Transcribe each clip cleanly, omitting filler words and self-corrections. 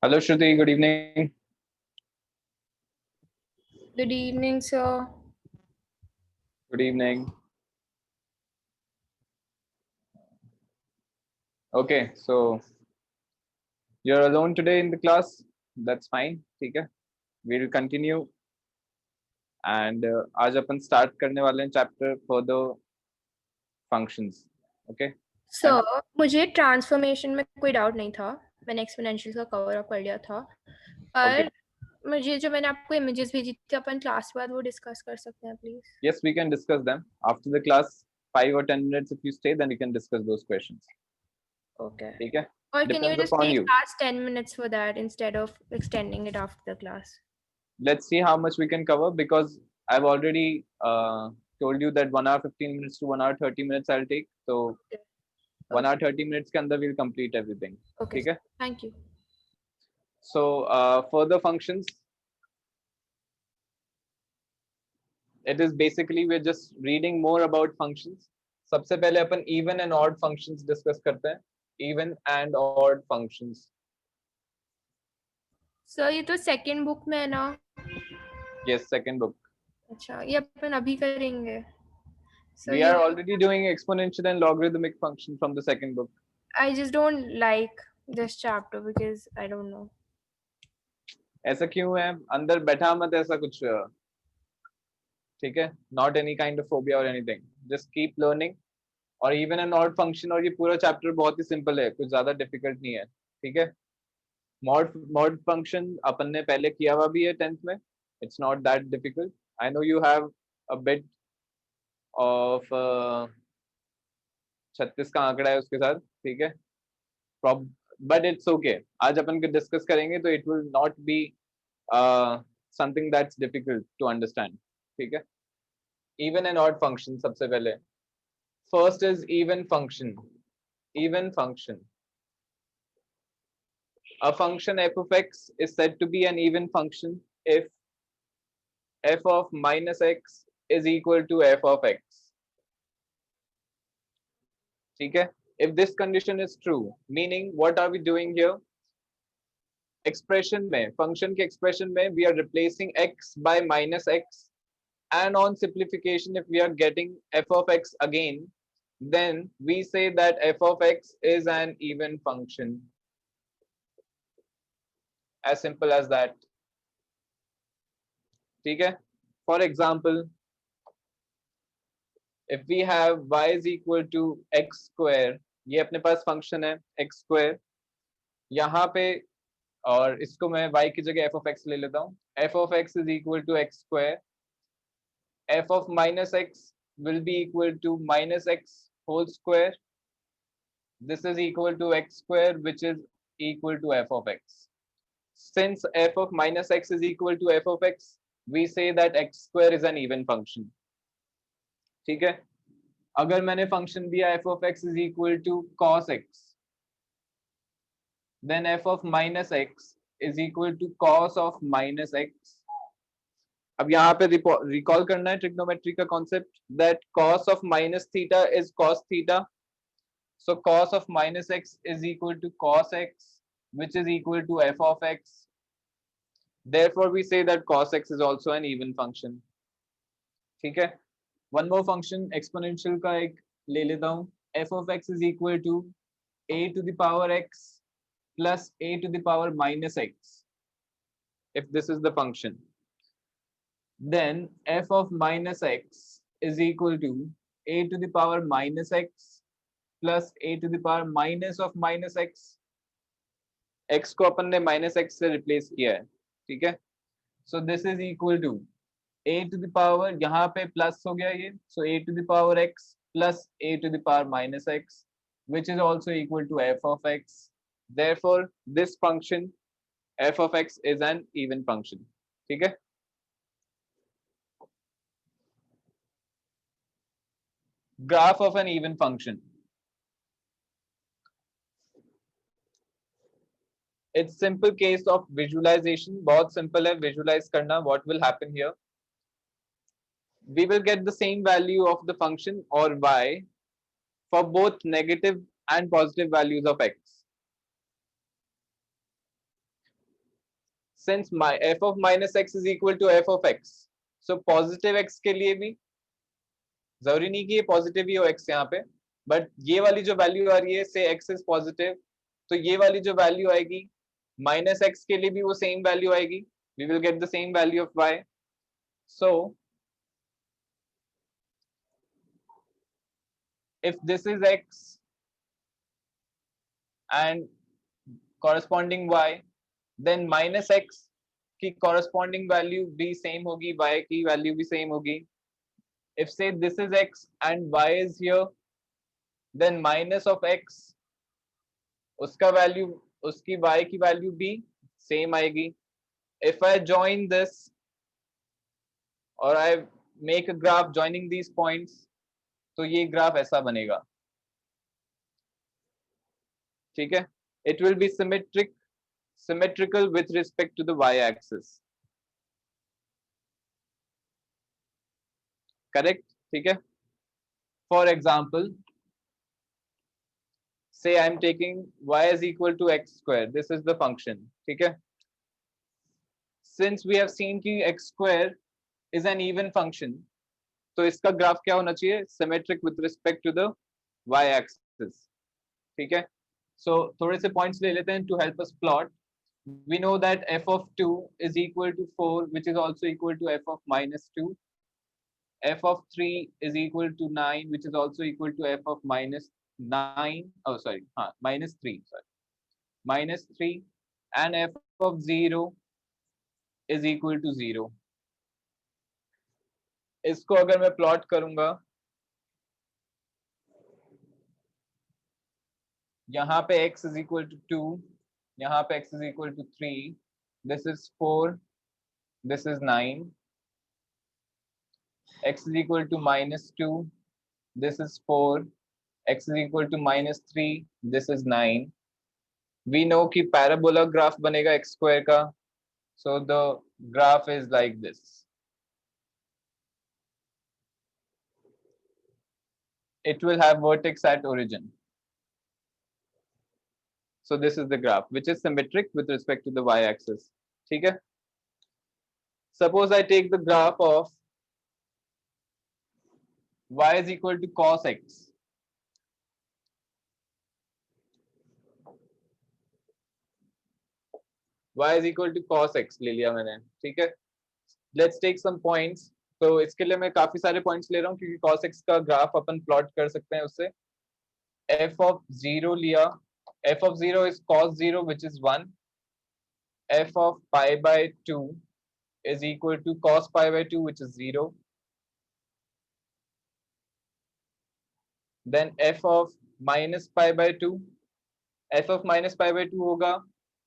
Hello, Shruti. Good evening. Good evening, sir. Good evening. Okay, so you're alone today in the class. That's fine. ठीक है. We'll continue and आज अपन start करने वाले हैं chapter for the functions. Okay. Sir मुझे transformation में कोई doubt नहीं था. मैंने एक्सपोनेंशियल का कवर अप कर लिया था. Okay. पर मुझे जो मैंने आपको इमेजेस भेजी थी अपन क्लास के बाद वो डिस्कस कर सकते हैं please. Yes, we can discuss them after the class. 5 or 10 minutes if you stay, then we can discuss those questions. Okay. ठीक है. Or can you Depends just upon take you. last 10 minutes for that instead of extending it after the class? Let's see how much we can cover because I've already told you that 1 hour 15 minutes to 1 hour 30 minutes I'll take. So 1 hour 30 minutes के अंदर we'll complete everything. Okay. ठीक है. Thank you. So further functions, it is basically we're just reading more about functions. सबसे पहले अपन even and odd functions discuss करते हैं. Even and odd functions. Sir ये तो सेकंड बुक में है ना. Yes, second book. अच्छा ये अपन अभी करेंगे. So We are already doing exponential and logarithmic function from the second book. I just don't like this chapter because I don't know. ऐसा क्यों है? अंदर बैठा मत ऐसा कुछ. ठीक है. Not any kind of phobia or anything. Just keep learning. और even and odd function और ये पूरा चैप्टर बहुत ही सिंपल है, कुछ ज्यादा डिफिकल्ट नहीं है. ठीक है. मॉड फंक्शन अपन ने पहले किया हुआ भी है 10th में. It's not that difficult. I know you have a bit of 36 का आंकड़ा है उसके साथ. ठीक है. But it's okay. आज अपन को डिस्कस करेंगे तो it will not be something that's difficult to understand. ठीक है. इवन एंड ऑड फंक्शन सबसे पहले. First is even function. Even function. A function f of x is said to be an even function if f of minus x is equal to f of x. ठीक है. If this condition is true, meaning what are we doing here? Expression में, function के expression में we are replacing x by minus x, and on simplification if we are getting f of x again, then we say that f of x is an even function. As simple as that. ठीक है. For example, if we have y is equal to x square, ये अपने पास function है x square. यहाँ पे और इसको मैं y की जगह f of x ले लेता हूँ. f of x is equal to x square. f of minus x will be equal to minus x whole square. This is equal to x square, which is equal to f of x. Since f of minus x is equal to f of x, we say that x square is an even function. ठीक है. अगर मैंने function दिया f of x is equal to cos x, then f of minus x is equal to cos of minus x. अब यहाँ पे recall करना है ट्रिग्नोमेट्री का concept that cos of minus theta is cos theta. So cos of minus x is equal to cos x, which is equal to f of x. Therefore we say that cos x is also an even function. ठीक है. One more function exponential का एक ले लेता हूँ. f of x is equal to a to the power x plus a to the power minus x. If this is the function, then f of minus x is equal to a to the power minus x plus a to the power minus of minus x. x को अपन ने minus x से replace किया है. ठीक है. So this is equal to a to the power, यहाँ पे plus हो गया ये, so a to the power x plus a to the power minus x, which is also equal to f of x. Therefore this function f of x is an even function. ठीक है. Graph of an even function. It's simple case of visualization. बहुत simple है visualize करना. What will happen here? We will get the same value of the function or y for both negative and positive values of x. since my f of minus x is equal to f of x, so positive x के लिए भी जरूरी नहीं कि ये positive ही हो x यहाँ पे, बट ये वाली जो वैल्यू आ रही है से x इज पॉजिटिव, तो ये वाली जो वैल्यू आएगी माइनस x के लिए भी वो सेम वैल्यू आएगी, we will get the same value of y. So if this is x and corresponding y, then minus x की corresponding value भी same होगी, y की value भी same होगी. If say this is x and y is here, then minus of x उसका value उसकी y की value भी same आएगी. If I join this or I make a graph joining these points, तो ये graph ऐसा बनेगा. ठीक है, it will be symmetrical with respect to the y-axis. Correct? ठीक है. For example, say I am taking y is equal to x square. This is the function. ठीक है. Since we have seen कि x square is an even function, तो इसका graph क्या होना चाहिए? Symmetric with respect to the y-axis. ठीक है. So थोड़े से points ले लेते हैं to help us plot. We know that f of 2 is equal to 4, which is also equal to f of minus 2. F of 3 is equal to 9, which is also equal to f of minus 9. Oh, sorry, minus 3. Sorry, minus 3, and f of 0 is equal to 0. इसको अगर मैं plot करूंगा, यहाँ पे x is equal to 2, यहाँ पे x is equal to 3, this is 4, this is 9, x is equal to minus 2, this is 4, x is equal to minus 3, this is 9. We know कि parabola graph बनेगा x square का, so the graph is like this. It will have vertex at origin. So this is the graph, which is symmetric with respect to the y-axis. ठीक है? Suppose I take the graph of y is equal to cos x. Y is equal to cos x ले लिया मैंने, ठीक है? Let's take some points. तो इसके लिए मैं काफी सारे points ले रहा हूँ क्योंकि cos x का ग्राफ अपन प्लॉट कर सकते हैं उससे. f of 0 लिया. F of 0 is cos 0, which is 1. F of pi by 2 is equal to cos pi by 2, which is 0. Then f of minus pi by 2. F of minus pi by 2 होगा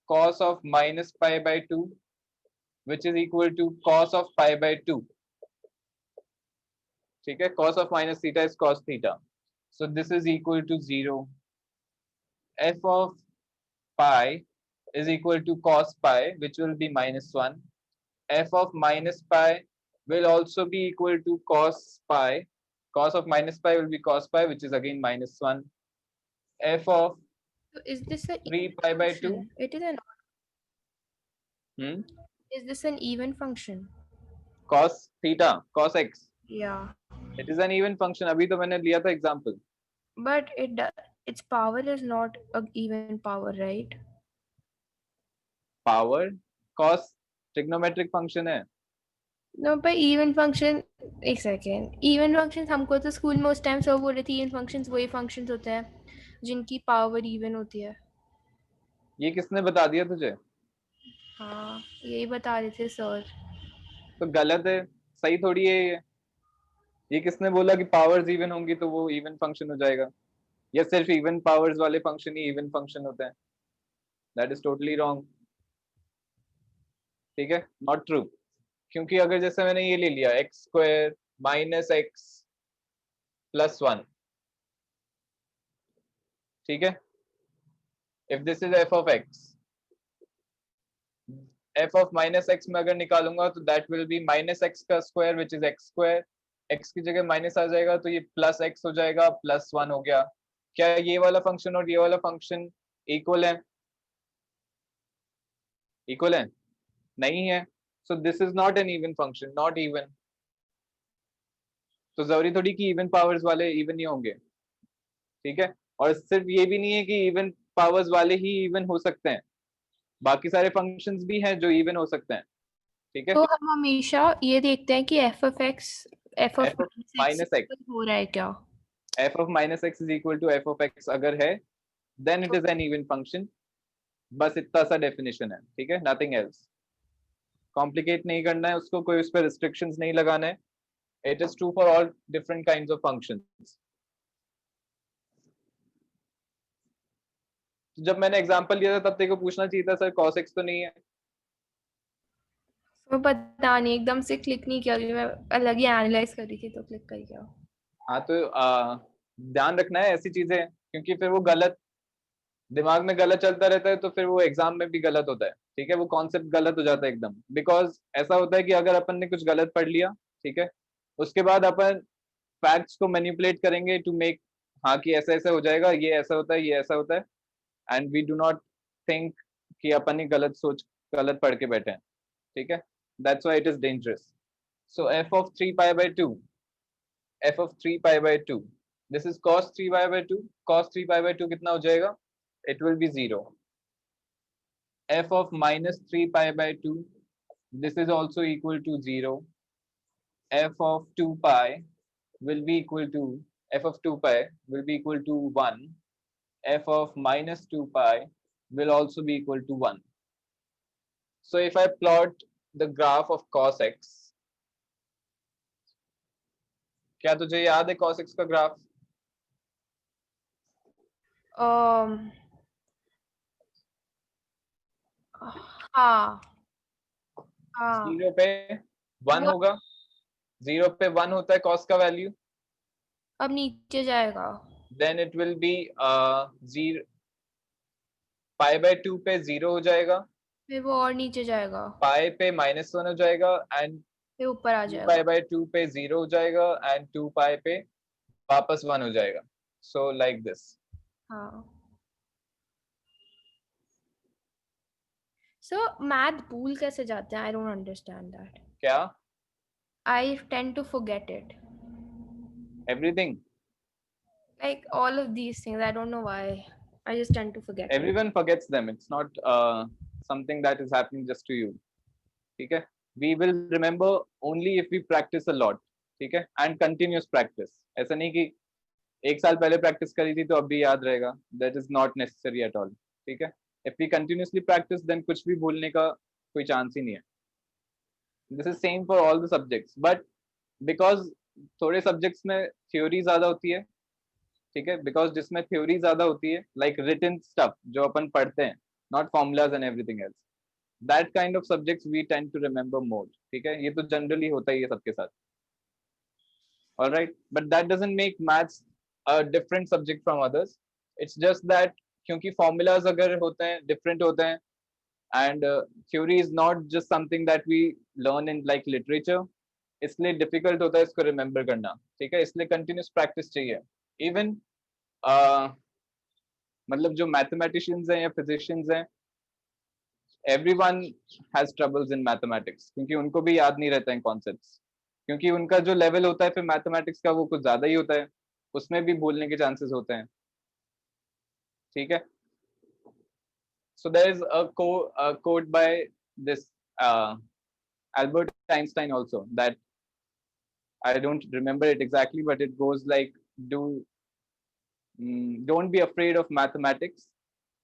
cos of minus pi by 2, which is equal to cos of pi by 2. ठीक है? Cos of minus theta is cos theta. So this is equal to 0. F of pi is equal to cos pi, which will be minus 1. F of minus pi will also be equal to cos pi. Cos of minus pi will be cos pi, which is again minus 1. F of So is this a 3 pi by 2. function? It is an. Is this an even function? Cos theta, cos x. Yeah. It is an even function. अभी तो मैंने लिया था example. But its power is not an even power, right? Power, cos trigonometric function है. No, but even function. एक second. Even functions हमको तो school में उस टाइम सब बोल रहे थे even functions वही functions होते हैं जिनकी power even होती है. ये किसने बता दिया तुझे? हाँ, यही बता रहे थे सर. तो गलत है, सही थोड़ी है ये. ये किसने बोला कि पावर्स इवन होंगी तो वो इवन फंक्शन हो जाएगा, या सिर्फ इवन पावर्स वाले फंक्शन ही इवन फंक्शन होते हैं? That is totally wrong. ठीक है, नॉट ट्रू. क्योंकि अगर जैसे मैंने ये ले लिया x square minus x plus 1, ठीक है, if this is f of x, f of minus x में अगर निकालूंगा तो that will be minus x का square, which is x square. X की जगह माइनस आ जाएगा तो ये प्लस एक्स हो जाएगा, प्लस 1 हो गया. क्या ये वाला फंक्शन और ये वाला फंक्शन इक्वल है? इक्वल है. नहीं है, so this is not an even function, not even. तो जरूरी थोड़ी कि इवन पावर्स वाले इवन ही होंगे, ठीक है। और सिर्फ ये भी नहीं है कि इवन पावर्स वाले ही इवन हो सकते हैं, बाकी सारे फंक्शंस भी हैं जो इवन हो सकते हैं, ठीक है। तो हम हमेशा ये देखते हैं कि f of f of minus x, हो रहा है क्या। F of minus x is equal to f of x अगर है, then it is an even function. बस इतना सा डेफिनेशन है, ठीक है, नथिंग एल्स। कॉम्प्लिकेट नहीं करना है उसको, कोई उस पर रिस्ट्रिक्शंस नहीं लगाना है। It is true for all different kinds of functions. जब मैंने एग्जांपल लिया था तब तेरे को पूछना चाहिए था, सर cos x तो नहीं है। तो पता नहीं, एकदम से क्लिक नहीं किया, मैं अलग ही एनालाइज कर रही थी तो क्लिक कर गया। हाँ तो ध्यान रखना है ऐसी चीजें, क्योंकि फिर वो गलत दिमाग में गलत चलता रहता है, तो फिर वो एग्जाम में भी गलत होता है, ठीक है, वो कॉन्सेप्ट गलत हो जाता है एकदम। बिकॉज ऐसा होता है कि अगर अपन ने कुछ गलत पढ़ लिया, ठीक है, उसके बाद अपन फैक्ट्स को मैनिपुलेट करेंगे टू मेक, हाँ कि ऐसा ऐसा हो जाएगा, ये ऐसा होता है, ये ऐसा होता है, and we do not think कि अपन ही गलत सोच गलत पढ़ के बैठे हैं, ठीक है। That's why it is dangerous. So F of 3 pi by 2, F of 3 pi by 2, this is cos 3 pi by 2। cos 3 pi by 2 कितना हो जाएगा, it will be 0. f of minus 3 pi by 2, this is also equal to 0. f of 2 pi will be equal to, f of 2 pi will be equal to 1. f of minus 2 pi will also be equal to 1. So if I plot the graph of cos x, क्या तुझे याद है cos x का graph? हाँ हाँ, 0 पे 1 होगा, 0 पे 1 होता है cos का वैल्यू, अब नीचे जाएगा। then it will be 0, pi by 2 पे 0 हो जाएगा, फिर वो और नीचे जाएगा, पाई पे -1 हो जाएगा, एंड फिर ऊपर आ 2 जाएगा। पाई बाय 2 पे 0 हो जाएगा, एंड 2 पाई पे वापस 1 हो जाएगा। So like this. हाँ, सो मैथ भूल कैसे जाते हैं? I don't understand that. क्या? I tend to forget it, everything, like all of these things. I don't know why. I just tend to forget it. everyone forgets them. It's not something that is happening just to you, ठीक है। we will remember only if we practice a lot, ठीक है, and continuous practice. ऐसा नहीं कि एक साल पहले प्रैक्टिस करी थी तो अब भी याद रहेगा, that is not necessary at all, ठीक है। if we continuously practice, then कुछ भी भूलने का कोई चांस ही नहीं है। this is same for all the subjects, but because थोड़े सब्जेक्ट्स में थ्योरी ज्यादा होती है, ठीक है, बिकॉज जिसमें थ्योरी ज्यादा होती है, लाइक रिटन स्टफ जो अपन पढ़ते हैं, not formulas and everything else, that kind of subjects we tend to remember more, ठीक है। ये तो जनरली होता ही है सबके साथ, alright, but that doesn't make maths a different subject from others. It's just that क्योंकि फॉर्मूलाज अगर होते हैं डिफरेंट होते हैं, and theory is not just something that we learn in like literature, इसलिए डिफिकल्ट होता है इसको रिमेंबर करना, ठीक है। इसलिए कंटिन्यूस प्रैक्टिस चाहिए। इवन मतलब जो मैथमेटिशियंस हैं या फिजिशियंस हैं, everyone has troubles in mathematics, क्योंकि उनको भी याद नहीं रहता है कॉन्सेप्ट्स, क्योंकि उनका जो लेवल होता है फिर मैथमेटिक्स का वो कुछ ज्यादा ही होता है, उसमें भी भूलने के चांसेस होते हैं, ठीक है। So there is a quote by this Albert Einstein also, that I don't remember it exactly, but it goes like, do don't be afraid of mathematics,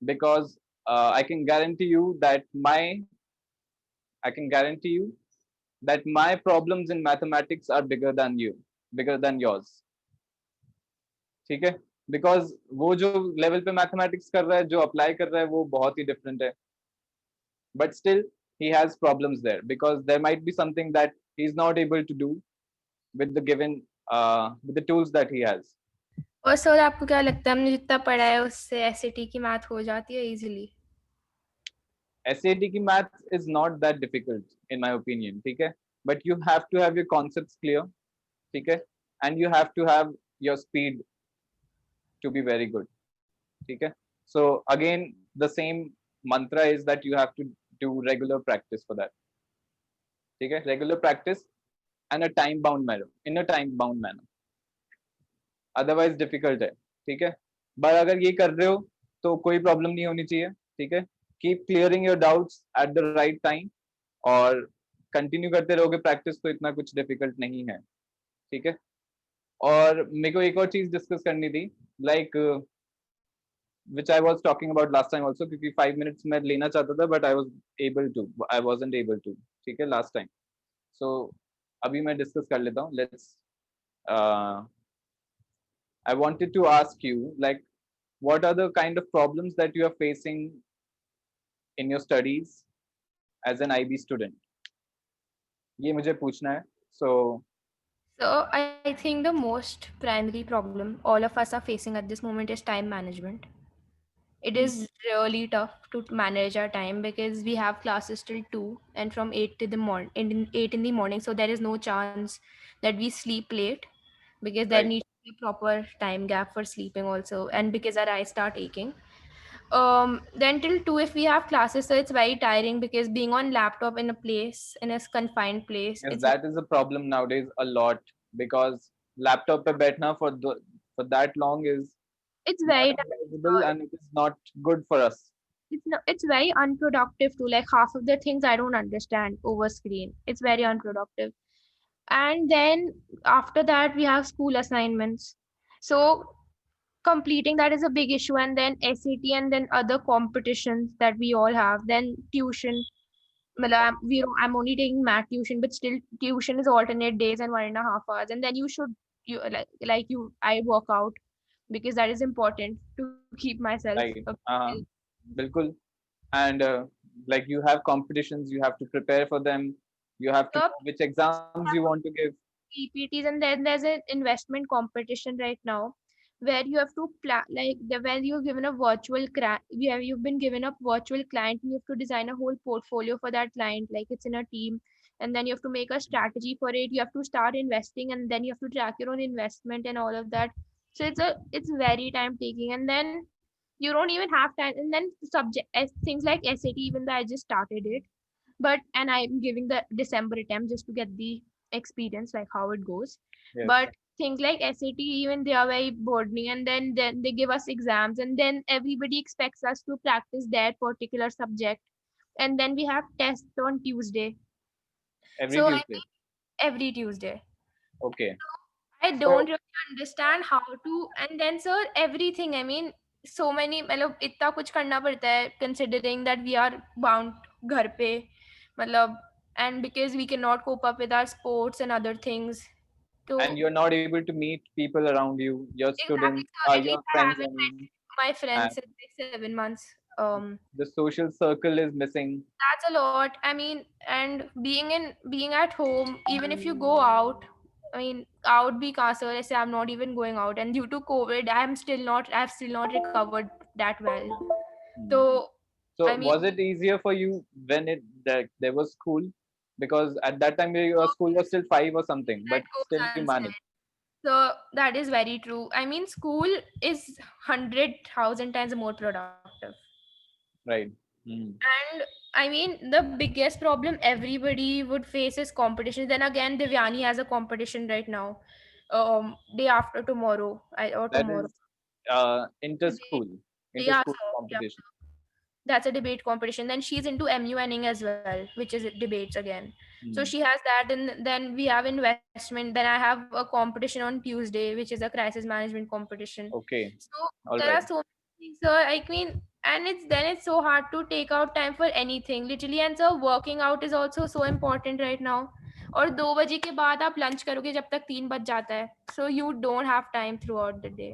because I can guarantee you that my problems in mathematics are bigger than yours, ठीक है। Because वो जो level पे mathematics कर रहा है, जो apply कर रहा है, वो बहुत ही डिफरेंट है, but still he has problems there, because there might be something that he's not able to do with the given with the tools that he has. और सर आपको क्या लगता है, हमने जितना पढ़ा है उससे एसएटी की मैथ हो जाती है इजीली? SAT की math is not that difficult in my opinion, ठीक है, but you have to have your concepts clear, ठीक है, and you have to have your speed to be very good, ठीक है। So again the same mantra is that you have to do regular practice for that. ठीक है, regular practice and a time bound manner, in a time bound manner, otherwise difficult है, ठीक है. but अगर ये कर रहे हो तो कोई प्रॉब्लम नहीं होनी चाहिए, ठीक है. Keep clearing your doubts at the right time, और कंटिन्यू करते रहोगे प्रैक्टिस तो इतना कुछ डिफिकल्ट नहीं है, ठीक है. और मेरे को एक और चीज डिस्कस करनी थी, like which I was talking about last time also, क्योंकि 5 minutes मैं लेना चाहता था but I wasn't able to, ठीक है, last time. So अभी मैं डिस्कस कर लेता हूँ. Let's I wanted to ask you, like, what are the kind of problems that you are facing in your studies as an IB student? ये मुझे पूछना है. So So I think the most primary problem all of us are facing at this moment is time management. It is really tough to manage our time because we have classes till 2 and from 8 to the morning, in 8 in the morning, so there is no chance that we sleep late, because there right, needs to be a proper time gap for sleeping also, and because our eyes start aching. Then till 2 if we have classes, so it's very tiring because being on laptop in a place, in a confined place, yes, it's that is a problem nowadays a lot, because laptop पे बैठना for that long is it's not very advisable and it is not good for us. it's very unproductive too. Like half of the things I don't understand over screen. It's very unproductive. And then after that we have school assignments. So completing that is a big issue, and then SAT, and then other competitions that we all have. Then tuition. Matlab, I'm only taking math tuition, but still tuition is alternate days and 1.5 hours. And then you you I work out because that is important to keep myself Right. healthy. बिल्कुल. And like you have competitions, you have to prepare for them, you have to So know which exams you want to give. EPTs, and then there's an investment competition right now where you have to plan, when you're given a you've been given a virtual client, and you have to design a whole portfolio for that client, like it's in a team, and then you have to make a strategy for it. You have to start investing, and then you have to track your own investment and all of that. So it's very time taking, and then you don't even have time. And then things like SAT, even though I just started it, but and I'm giving the December attempt just to get the experience, like how it goes. Yes. But things like SAT, even they are very burdening, and then they give us exams, and then everybody expects us to practice their particular subject, and then we have tests on Tuesday. Every So I Tuesday. mean, every Tuesday. Okay. I So don't really understand how to, and then sir, everything. I mean, so many, मतलब इतना कुछ करना पड़ता है considering that we are bound घर पे, मतलब, and because we cannot cope up with our sports and other things. So and you're not able to meet people around you, your exactly, students, so at your least I friends, I haven't mean, met my and friends in like 7 months. the social circle is missing. That's a lot. I mean, and being at home, even if you go out, I mean, out be cancer. I say I'm not even going out, and due to COVID, I've still not recovered that well. Hmm. So I So mean, was it easier for you when there was school? Because at that time your school was still 5 or something, that but goes still you unsaid. managed. So that is very true. I mean, school is 100,000 times more productive. Right. Hmm. And I mean, the biggest problem everybody would face is competition. Then again, Divyani has a competition right now, day after tomorrow, or That tomorrow. is inter Debate. school, inter Yeah, school so yeah, competition. that's a debate competition. Then she's into MUNing as well, which is debates again. So she Hmm. has that, and then we have investment. Then I have a competition on Tuesday, which is a crisis management competition. Okay. So All there are right. so many things. So I mean, and it's so hard to take out time for anything, literally. And so working out is also so important right now. और 2 बजे के बाद आप lunch करोगे जब तक 3 बज जाता है. So you don't have time throughout the day.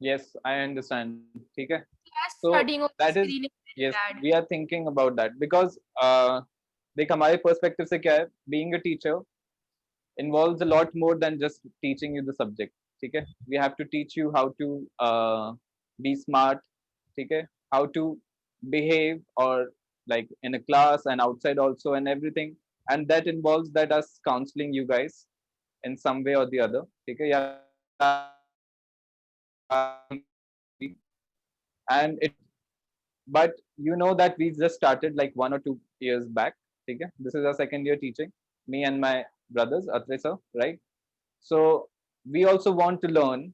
Yes, I understand. ठीक है. Yes, So studying on that is, screen is very yes, bad. we are thinking about that because देख हमारे perspective से क्या है, being a teacher involves a lot more than just teaching you the subject. ठीक है. We have to teach you how to be smart. ठीक है. How to behave, or like in a class and outside also, and everything. And that involves that us counseling you guys in some way or the other. ठीक है. And it, but you know that we just started like 1 or 2 years back. ठीक है, this is our second year teaching, me and my brothers Atre sir, right? So we also want to learn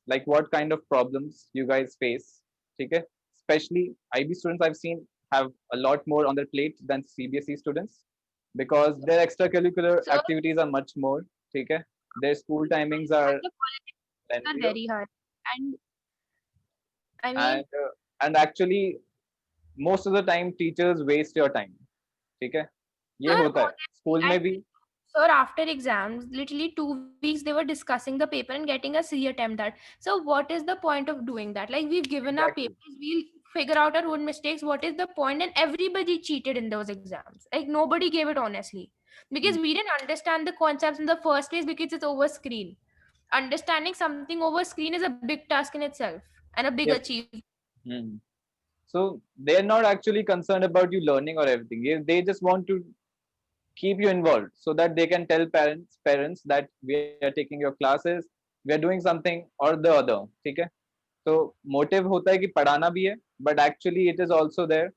like what kind of problems you guys face, ठीक है? Especially IB students I've seen have a lot more on their plate than CBSE students because their extracurricular So activities are much more, ठीक है? Their school timings are the qualities are lengthier very hard. And I mean, and actually most of the time teachers waste your time, ठीक है? ये sir, होता है honestly, school में भी. sir, after exams, literally 2 weeks, they were discussing the paper and getting a C attempt that. So what is the point of doing that? Like we've given our Exactly. papers, we'll figure out our own mistakes. What is the point? And everybody cheated in those exams. Like nobody gave it honestly. Because Hmm. we didn't understand the concepts in the first place because it's over screen. Understanding something over screen is a big task in itself and a big Yes. achievement. Hmm. So they're not actually concerned about you learning or everything. They just want to keep you involved so that they can tell parents that we are taking your classes, we are doing something or the other, ठीक है? So motive होता है कि पढ़ाना भी है, but actually it is also there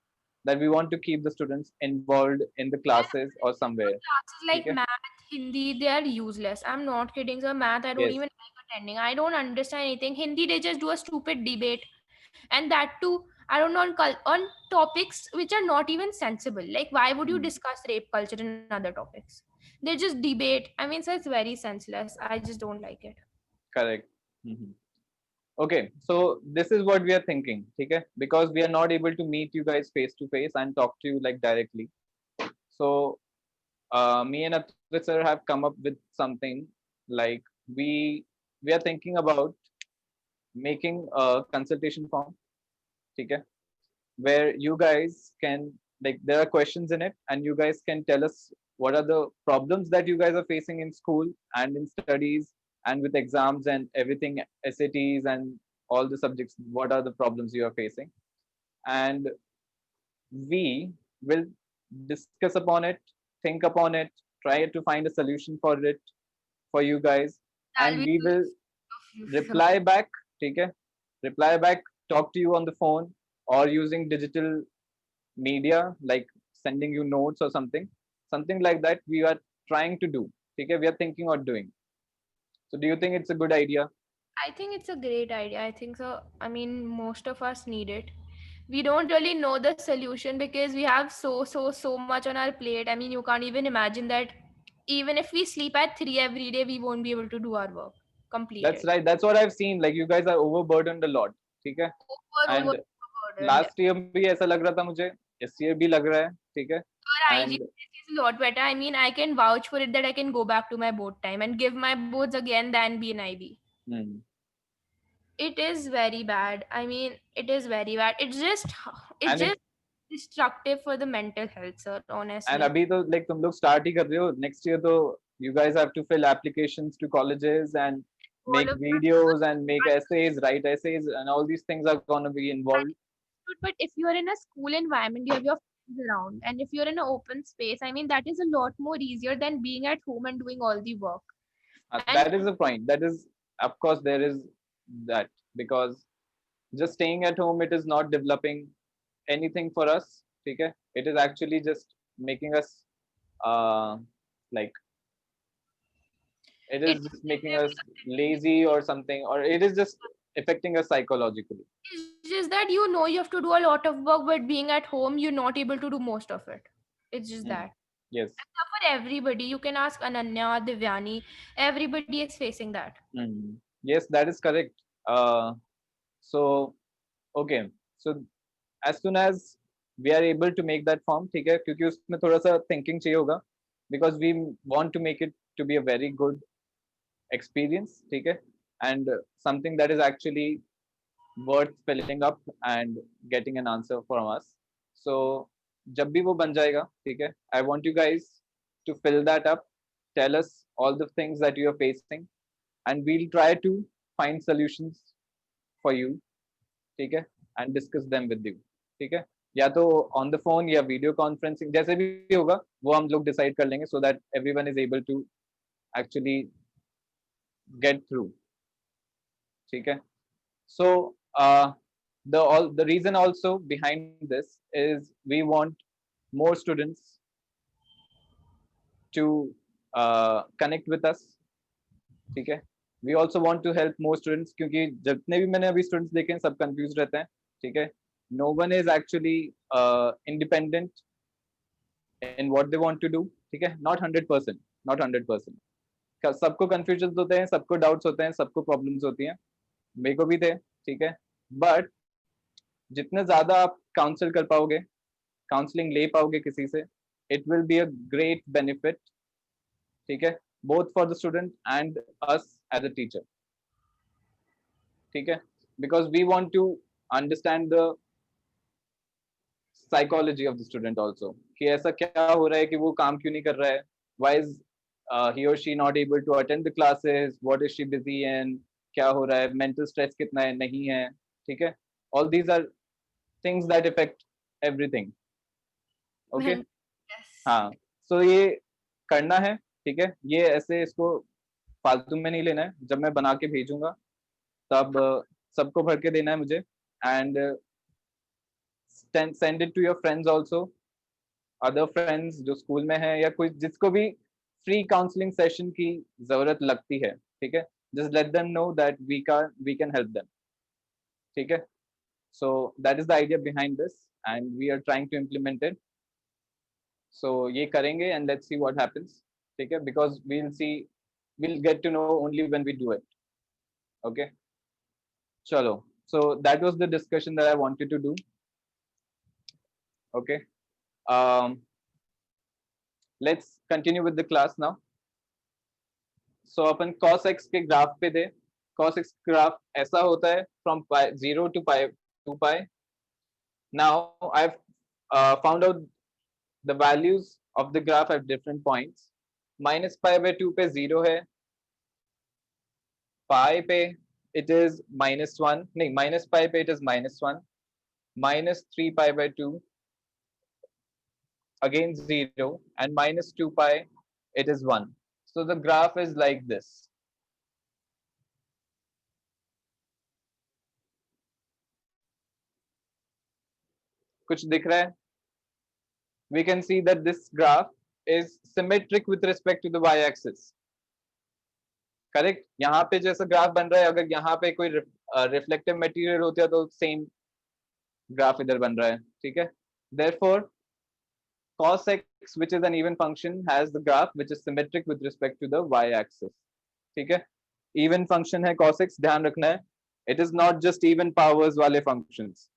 that we want to keep the students involved in the classes or somewhere, Classes ठीक like है? math, Hindi, they are useless. I'm not kidding. So math, I don't Yes, even like attending. I don't understand anything. Hindi, they just do a stupid debate, and that too. I don't know on topics which are not even sensible. Like, why would you hmm, discuss rape culture and other topics? They just debate. I mean, so it's very senseless. I just don't like it. correct. Mhm. Okay, so this is what we are thinking, ठीक है? Because we are not able to meet you guys face to face and talk to you like directly. So me and Atul sir have come up with something like we we are thinking about making a consultation form, ठीक है? Where you guys can like there are questions in it and you guys can tell us what are the problems that you guys are facing in school and in studies and with exams and everything, SATs and all the subjects, what are the problems you are facing, and we will discuss upon it, think upon it, try to find a solution for it for you guys, I'll and be we too will of you. reply back, ठीक है? Reply back, talk to you on the phone or using digital media like sending you notes or something like that we are trying to do, ठीक है? We are thinking of doing. So do you think it's a good idea? I think it's a great idea. I think so. I mean, most of us need it. We don't really know the solution because we have so much on our plate. I mean, you can't even imagine that even if we sleep at 3 every day, we won't be able to do our work That's completed. right, that's what I've seen, like you guys are overburdened a lot, ठीक है? Over And overburdened. last year भी ऐसा लग रहा था मुझे, इस year भी लग रहा है, ठीक है? Our And IGCSE is a lot better. I mean, I can vouch for it that I can go back to my board time and give my boards again than be an IB. hmm. It is very bad. I mean, it is very bad. It's and just it destructive for the mental health, sir, and honestly. अभी तो like तुम लोग start ही कर रहे हो, next year तो you guys have to fill applications to colleges and All make of videos and make essays, write essays, and all these things are going to be that involved. good, but if you're in a school environment, you have your friends around, and if you're in an open space, I mean, that is a lot more easier than being at home and doing all the work. And That is the point. That is, of course, there is that because just staying at home, it is not developing anything for us. Okay? It is actually just making us uh, like it it is just making us lazy or something, or it is just affecting us psychologically. it's just that you know you have to do a lot of work, but being at home, you're not able to do most of it. It's just Hmm. that. Yes. For everybody, you can ask Ananya, Divyani, everybody is facing that. Hmm. Yes, that is correct. So okay. So as soon as we are able to make that form, ठीक है? क्योंकि उसमें थोड़ा सा thinking चाहिए होगा because we want to make it to be a very good experience, ठीक है? And something that is actually worth filling up and getting an answer from us. So जब भी वो बन जाएगा, ठीक है? I want you guys to fill that up, tell us all the things that you are facing, and we'll try to find solutions for you, ठीक है? And discuss them with you, ठीक है? या तो on the phone या video conferencing जैसे भी होगा वो हम लोग decide कर लेंगे so that everyone is able to actually get through, ठीक है? So the reason also behind this is we want more students to connect with us. ठीक है, we also want to help more students, क्योंकि जितने भी मैंने अभी students देखे हैं सब confused रहते हैं. ठीक है, no one is actually independent in what they want to do. ठीक है, not 100%, not 100%. सबको confusions होते हैं, सबको doubts होते हैं, सबको problems होती हैं, मेरे को भी थे. ठीक है, but जितने ज्यादा आप काउंसिल कर पाओगे, काउंसलिंग ले पाओगे किसी से, it will be a great benefit. ठीक है, both for the student and us as a teacher. ठीक है, because we want to understand the psychology of the student also, कि ऐसा क्या हो रहा है कि वो काम क्यों नहीं कर रहा है, why is he or she not able to attend the classes, what is she busy in, क्या हो रहा है, मेंटल स्ट्रेस कितना है, नहीं है. ठीक है, all these are things that affect everything. Okay, हाँ, सो ये करना है. ठीक है, ये ऐसे इसको फालतू में नहीं लेना है. जब मैं बना के भेजूंगा तब सबको भर के देना है मुझे, and send it to your friends also, other friends जो स्कूल में है या कोई जिसको भी फ्री काउंसलिंग सेशन की जरूरत लगती है. ठीक है, just let them know that we can help them. ठीक है, so that is the idea behind this and we are trying to implement it. So ये करेंगे and let's see what happens. ठीक है, because we'll get to know only when we do it. Okay, चलो, so that was the discussion that I wanted to do. Okay, let's continue with the class now. So upon cos x के graph पे थे. cos x graph ऐसा होता है from pi 0 to pi 2 pi. Now I've found out the values of the graph at different points. minus pi by 2 पे 0 है, pi पे it is -1, नहीं, minus pi पे it is -1, minus 3 pi by 2 again 0, and minus 2 pi it is 1. So the graph is like this. कुछ दिख रहा है? We can see that this graph is symmetric with respect to the y-axis. Correct, यहाँ पे जैसा graph बन रहा है, अगर यहाँ पे कोई रिफ्लेक्टिव मटेरियल होता है तो सेम ग्राफ इधर बन रहा है. ठीक है, therefore cos x, which is an even function, has the graph which is symmetric with respect to the y-axis. ठीक है, even function है cos x, ध्यान रखना है. It is not just even powers वाले functions.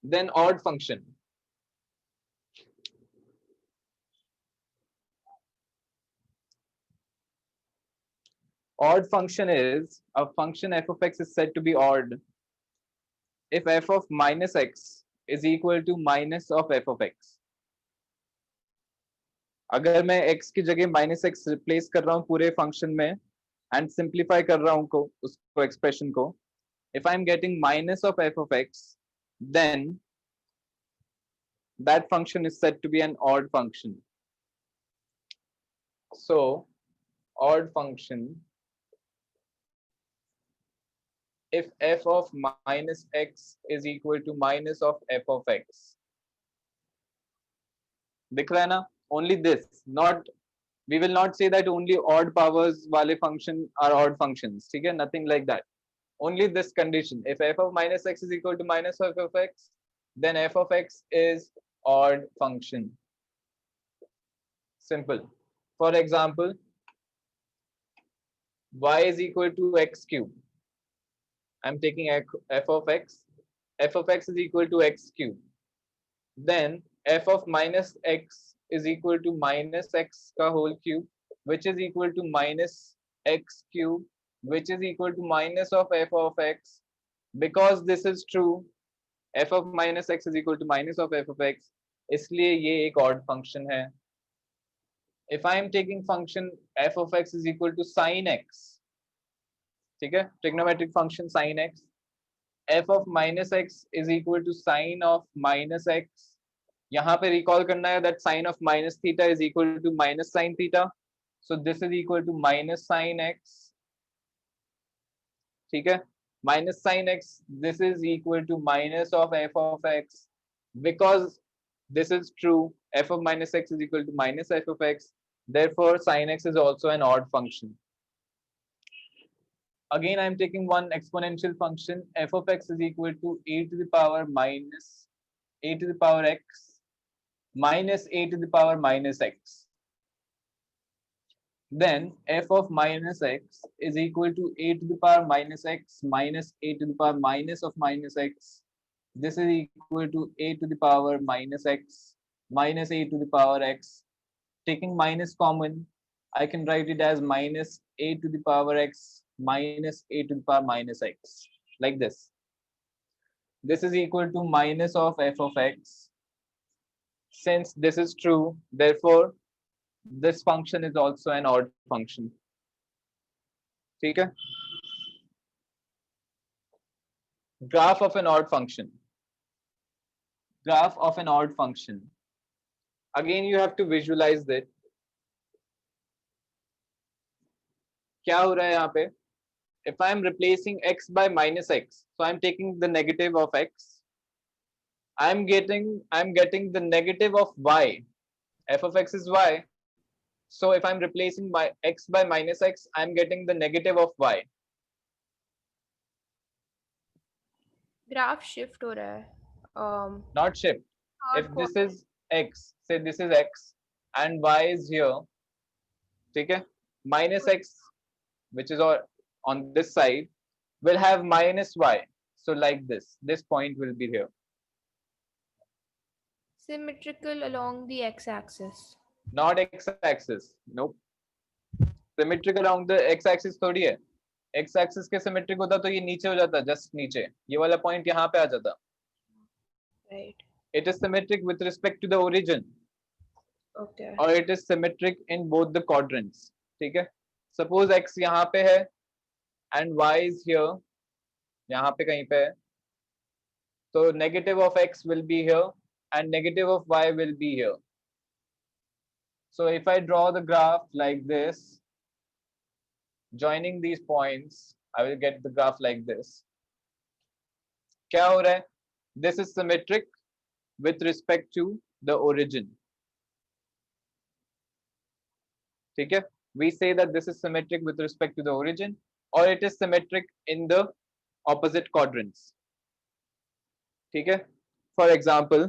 Then odd function. Odd function is a function f of x is said to be odd if f of minus x is equal to minus of f of x. अगर मैं x की जगह minus x replace कर रहा हूँ पूरे function में and simplify कर रहा हूँ उसको एक्सप्रेशन को, if I am getting minus of f of x, then that function is said to be an odd function. So odd function, if f of minus x is equal to minus of f of x. दिख रहा है ना? Only this, not, we will not say that only odd powers वाले function are odd functions. ठीक है, nothing like that. Only this condition, if f of minus x is equal to minus of f of x, then f of x is odd function. Simple. For example, y is equal to x cube. I'm taking f of x. F of x is equal to x cube. Then f of minus x is equal to minus x ka whole cube, which is equal to minus x cube, which is equal to minus of f of x. Because this is true, f of minus x is equal to minus of f of x, इसलिए ये एक odd function है. If I am taking function f of x is equal to sin x, ठीक है, trigonometric function sin x, f of minus x is equal to sin of minus x. यहाँ पे recall करना है that sin of minus theta is equal to minus sin theta, so this is equal to minus sin x. ठीक है, minus sin x, this is equal to minus of f of x. Because this is true, f of minus x is equal to minus f of x. Therefore, sin x is also an odd function. Again, I'm taking one exponential function. F of x is equal to a to the power minus a to the power x minus a to the power minus x. Then f of minus x is equal to a to the power minus x minus a to the power minus of minus x. This is equal to a to the power minus x minus a to the power x. Taking minus common, I can write it as minus a to the power x minus a to the power minus x, like this. This is equal to minus of f of x. Since this is true, therefore this function is also an odd function. ठीक है? Graph of an odd function. Graph of an odd function. Again, you have to visualize that. क्या हो रहा है यहाँ पे? If I am replacing x by minus x, so I am taking the negative of x. I'm getting the negative of y. F of x is y. So if I'm replacing by x by minus x, I'm getting the negative of y. Graph shift हो रहा है Not shift. If this is x, say this is x and y is here, ठीक है? Minus x, which is on this side, will have minus y. So like this point will be here. symmetrical along the x-axis. Not x-axis. Nope. Symmetrical along the x-axis थोड़ी है. X-axis के symmetric होता तो ये नीचे हो जाता, just नीचे. ये वाला point यहाँ पे आ जाता. Right. It is symmetric with respect to the origin. Okay. Or it is symmetric in both the quadrants. ठीक है? Suppose x यहाँ पे है and y is here. यहाँ पे कहीं पे है. So negative of x will be here and negative of y will be here. So if I draw the graph like this, joining these points, I will get the graph like this. क्या हो रहा है? This is symmetric with respect to the origin. ठीक है? We say that this is symmetric with respect to the origin, or it is symmetric in the opposite quadrants. ठीक है? For example,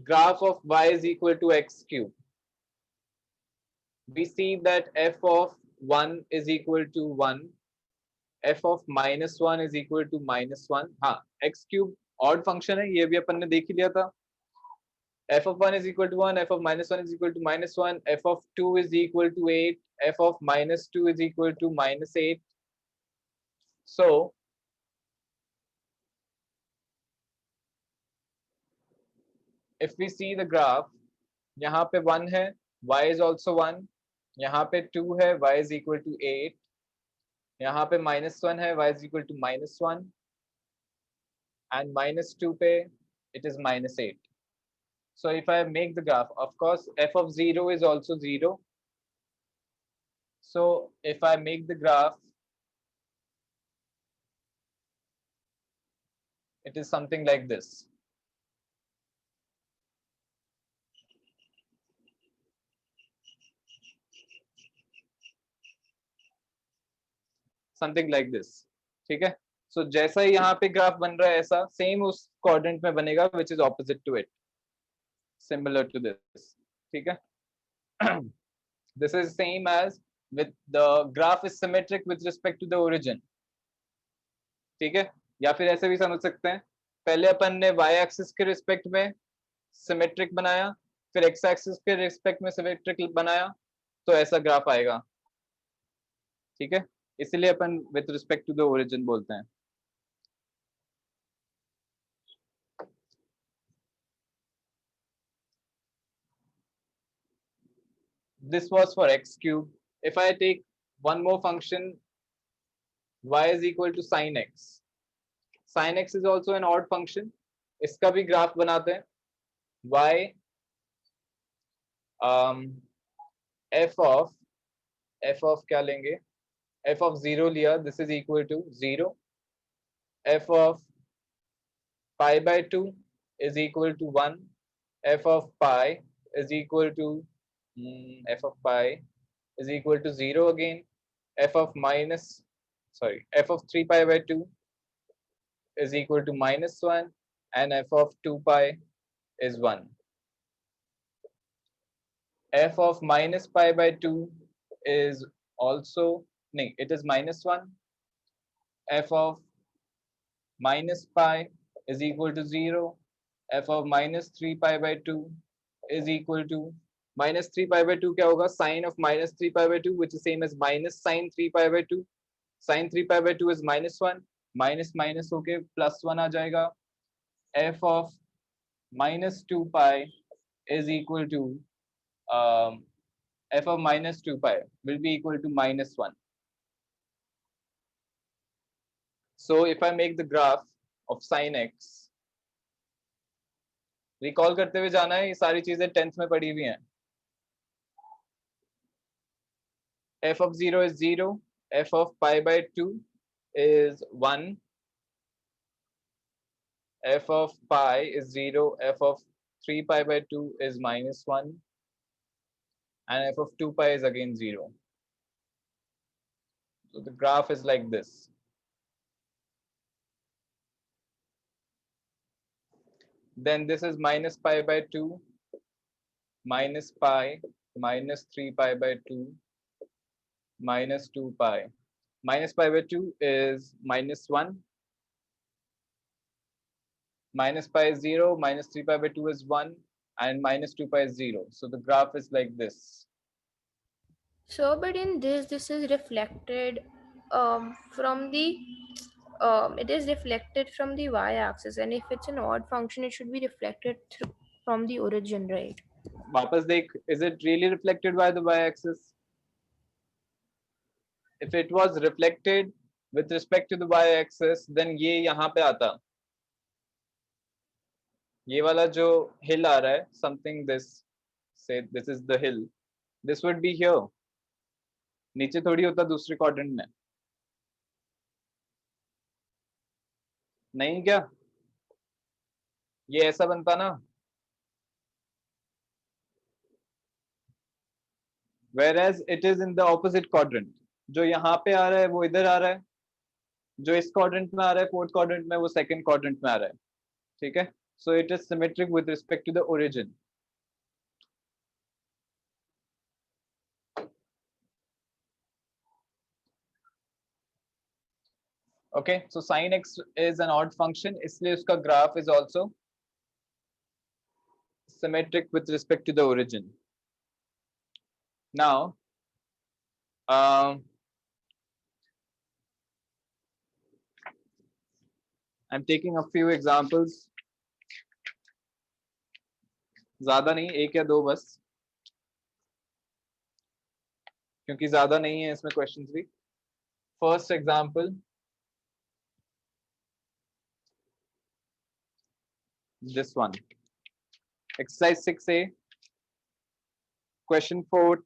graph of y is equal to x cube. We see that f of 1 is equal to 1, f of minus 1 is equal to minus 1. हाँ, x cube odd function है, ये भी अपन ने देख ही लिया था. F of 1 is equal to 1, f of minus 1 is equal to minus 1, f of 2 is equal to 8, f of minus 2 is equal to minus 8. So if we see the graph, यहाँ पे 1 है, y is also 1, यहाँ पे 2 है, y is equal to 8, यहाँ पे minus 1 है, y is equal to minus 1, and minus 2 पे it is minus 8. So if I make the graph, of course f of 0 is also 0. So if I make the graph, it is something like this. Something like this. ठीक है? So जैसा ही यहाँ पे graph बन रहा है ऐसा same उस क्वाड्रेंट में बनेगा which is opposite to it, similar to this. ठीक है? This is same as with the graph is symmetric with respect to the origin. ठीक है? या फिर ऐसे भी समझ सकते हैं, पहले अपन ने y एक्सिस के रिस्पेक्ट में सिमेट्रिक बनाया, फिर x एक्सिस के रिस्पेक्ट में सिमेट्रिक बनाया, तो ऐसा ग्राफ आएगा. ठीक है? इसलिए अपन with respect to the origin बोलते हैं. This was for x cube. If I take one more function, y is equal to sin x. Sin x is also an odd function. इसका भी ग्राफ बनाते हैं. y f of क्या लेंगे, f of 0 लिया, this is equal to 0. f of pi by 2 is equal to 1. f of pi is equal to f of pi is equal to 0 again. f of 3 pi by 2 is equal to -1, and f of 2 pi is 1. f of minus pi by 2 is also, no, it is -1. f of minus pi is equal to 0. f of minus 3 pi by 2 is equal to minus 3 pi by 2 क्या होगा, sine of minus 3 pi by 2, which is same as minus sine 3 pi by 2. Sine 3 pi by 2 is -1, minus minus होके +1 आ जाएगा. f of minus 2 pi is equal to f of minus 2 pi will be equal to -1. So if I make the graph of sin x, recall करते हुए जाना है, ये सारी चीजें 10th में पढ़ी हुई हैं. f of 0 is 0, f of pi by 2 is 1, f of pi is 0, f of 3 pi by 2 is -1, and f of 2 pi is again 0. So the graph is like this. Then this is minus pi by 2, minus pi, minus 3 pi by 2, minus 2 pi. Minus pi by 2 is -1. Minus pi is 0, minus 3 pi by 2 is 1, and minus 2 pi is 0. So the graph is like this. So, but in this is reflected from the it is reflected from the y-axis, and if it's an odd function, it should be reflected from the origin, right? वापस देख, is it really reflected by the y-axis? If it was reflected with respect to the y-axis, then ये यहाँ पे आता, ये वाला जो hill आ रहा है, something this, say this is the hill, this would be here. नीचे थोड़ी होता दूसरे क्वाड्रेंट में, नहीं क्या? ये ऐसा बनता ना. Whereas it is in the opposite quadrant. जो यहाँ पे आ रहा है वो इधर आ रहा है, जो इस क्वाड्रेंट में आ रहा है फोर्थ क्वाड्रेंट में, वो सेकंड क्वाड्रेंट में आ रहा है. ठीक है, so it is symmetric with respect to the origin. Okay, so sin x is an odd function, इसलिए उसका graph is also symmetric with respect to the origin. Now, I'm taking a few examples. ज्यादा नहीं, एक या दो बस, क्योंकि ज्यादा नहीं है इसमें क्वेश्चंस भी. First example, this one, exercise 6a, question 4.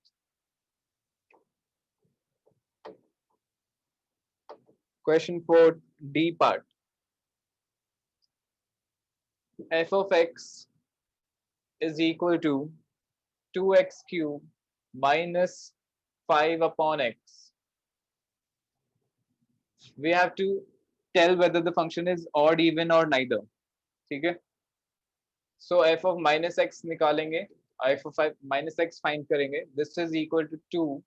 Question 4, D part. F of x is equal to 2x cube minus 5 upon x. We have to tell whether the function is odd, even or neither. ठीक है, so f of minus x निकालेंगे, f of minus x find करेंगे. This is equal to 2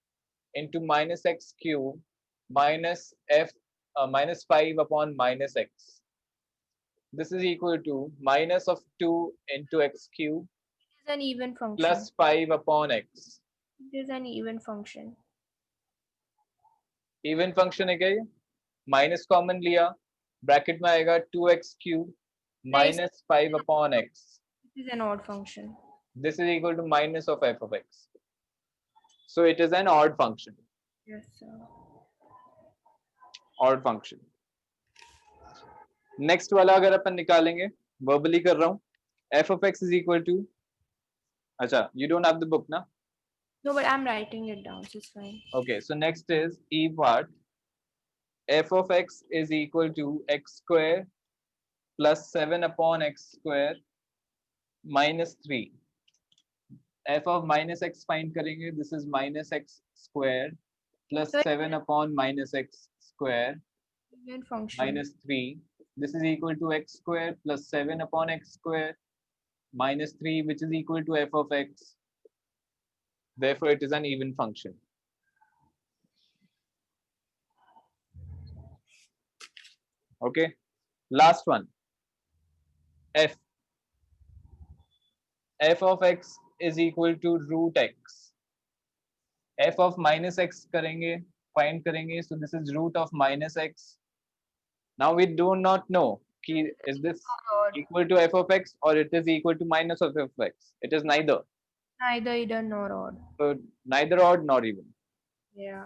into minus x cube minus minus 5 upon minus x. This is equal to minus of 2 into x cube. It is an even function. Plus 5 upon x. It is an even function. Even function है क्या ये? Minus common लिया, bracket में आएगा 2x cube minus 5 upon x. It is an odd function. This is equal to minus of f of x. So it is an odd function. Yes, sir. Odd function. Next वाला अगर अपन निकालेंगे, verbally कर रहा हूँ. F of x is equal to, अच्छा, you don't have the book ना? No, but I'm writing it down, so it's fine. Okay, so next is E part. F of x is equal to x square plus 7 upon x square minus 3. F of minus x find करेंगे. This is minus x square plus So 7 upon minus x square even function. minus 3. This is equal to x square plus 7 upon x square minus 3, which is equal to f of x. Therefore, it is an even function. Okay. Last one. F. F of x is equal to root x. F of minus x करेंगे, find करेंगे. So this is root of minus x. Now we do not know कि is this equal to f of x or it is equal to minus of f of x. It is neither. Neither even nor odd. So neither odd nor even. Yeah.